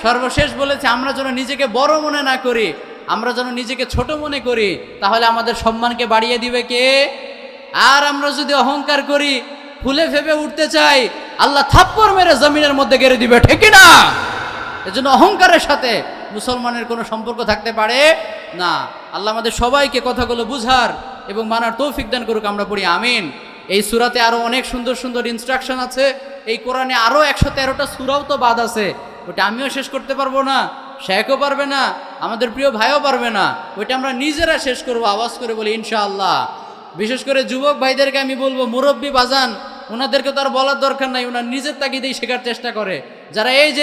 সর্বশেষ বলেছে, আমরা যেন নিজেকে বড় মনে না করি, আমরা যেন নিজেকে ছোট মনে করি, তাহলে আমাদের সম্মানকে বাড়িয়ে দিবে কে? আর আমরা যদি অহংকার করি, ফুলে ফেপে উঠতে চাই, আল্লাহ থাপ্পড় মেরে জমিনের মধ্যে গেড়ে দিবে, ঠিক না? এজন্য অহংকারের সাথে মুসলমানের কোনো সম্পর্ক থাকতে পারে না। আল্লাহ আমাদের সবাইকে কথাগুলো বুঝার এবং মানার তৌফিক দান করুক, আমরা পড়ি আমিন। এই সূরাতে আরো অনেক সুন্দর সুন্দর ইনস্ট্রাকশন আছে। এই কোরআনে আরো 113টা সূরাও তো বাদ আছে, ওটা আমিও শেষ করতে পারবো না, শেখও পারবে না, আমাদের প্রিয় ভাইও পারবে না, ওইটা আমরা নিজেরা শেষ করবো, আওয়াজ করে বলি ইনশাআল্লাহ। বিশেষ করে যুবক ভাইদেরকে আমি বলবো, মুরব্বী বাজান, ওনাদেরকে তো আর বলার দরকার নাই, ওনার নিজের তাগিদেই শেখার চেষ্টা করে। যারা এই যে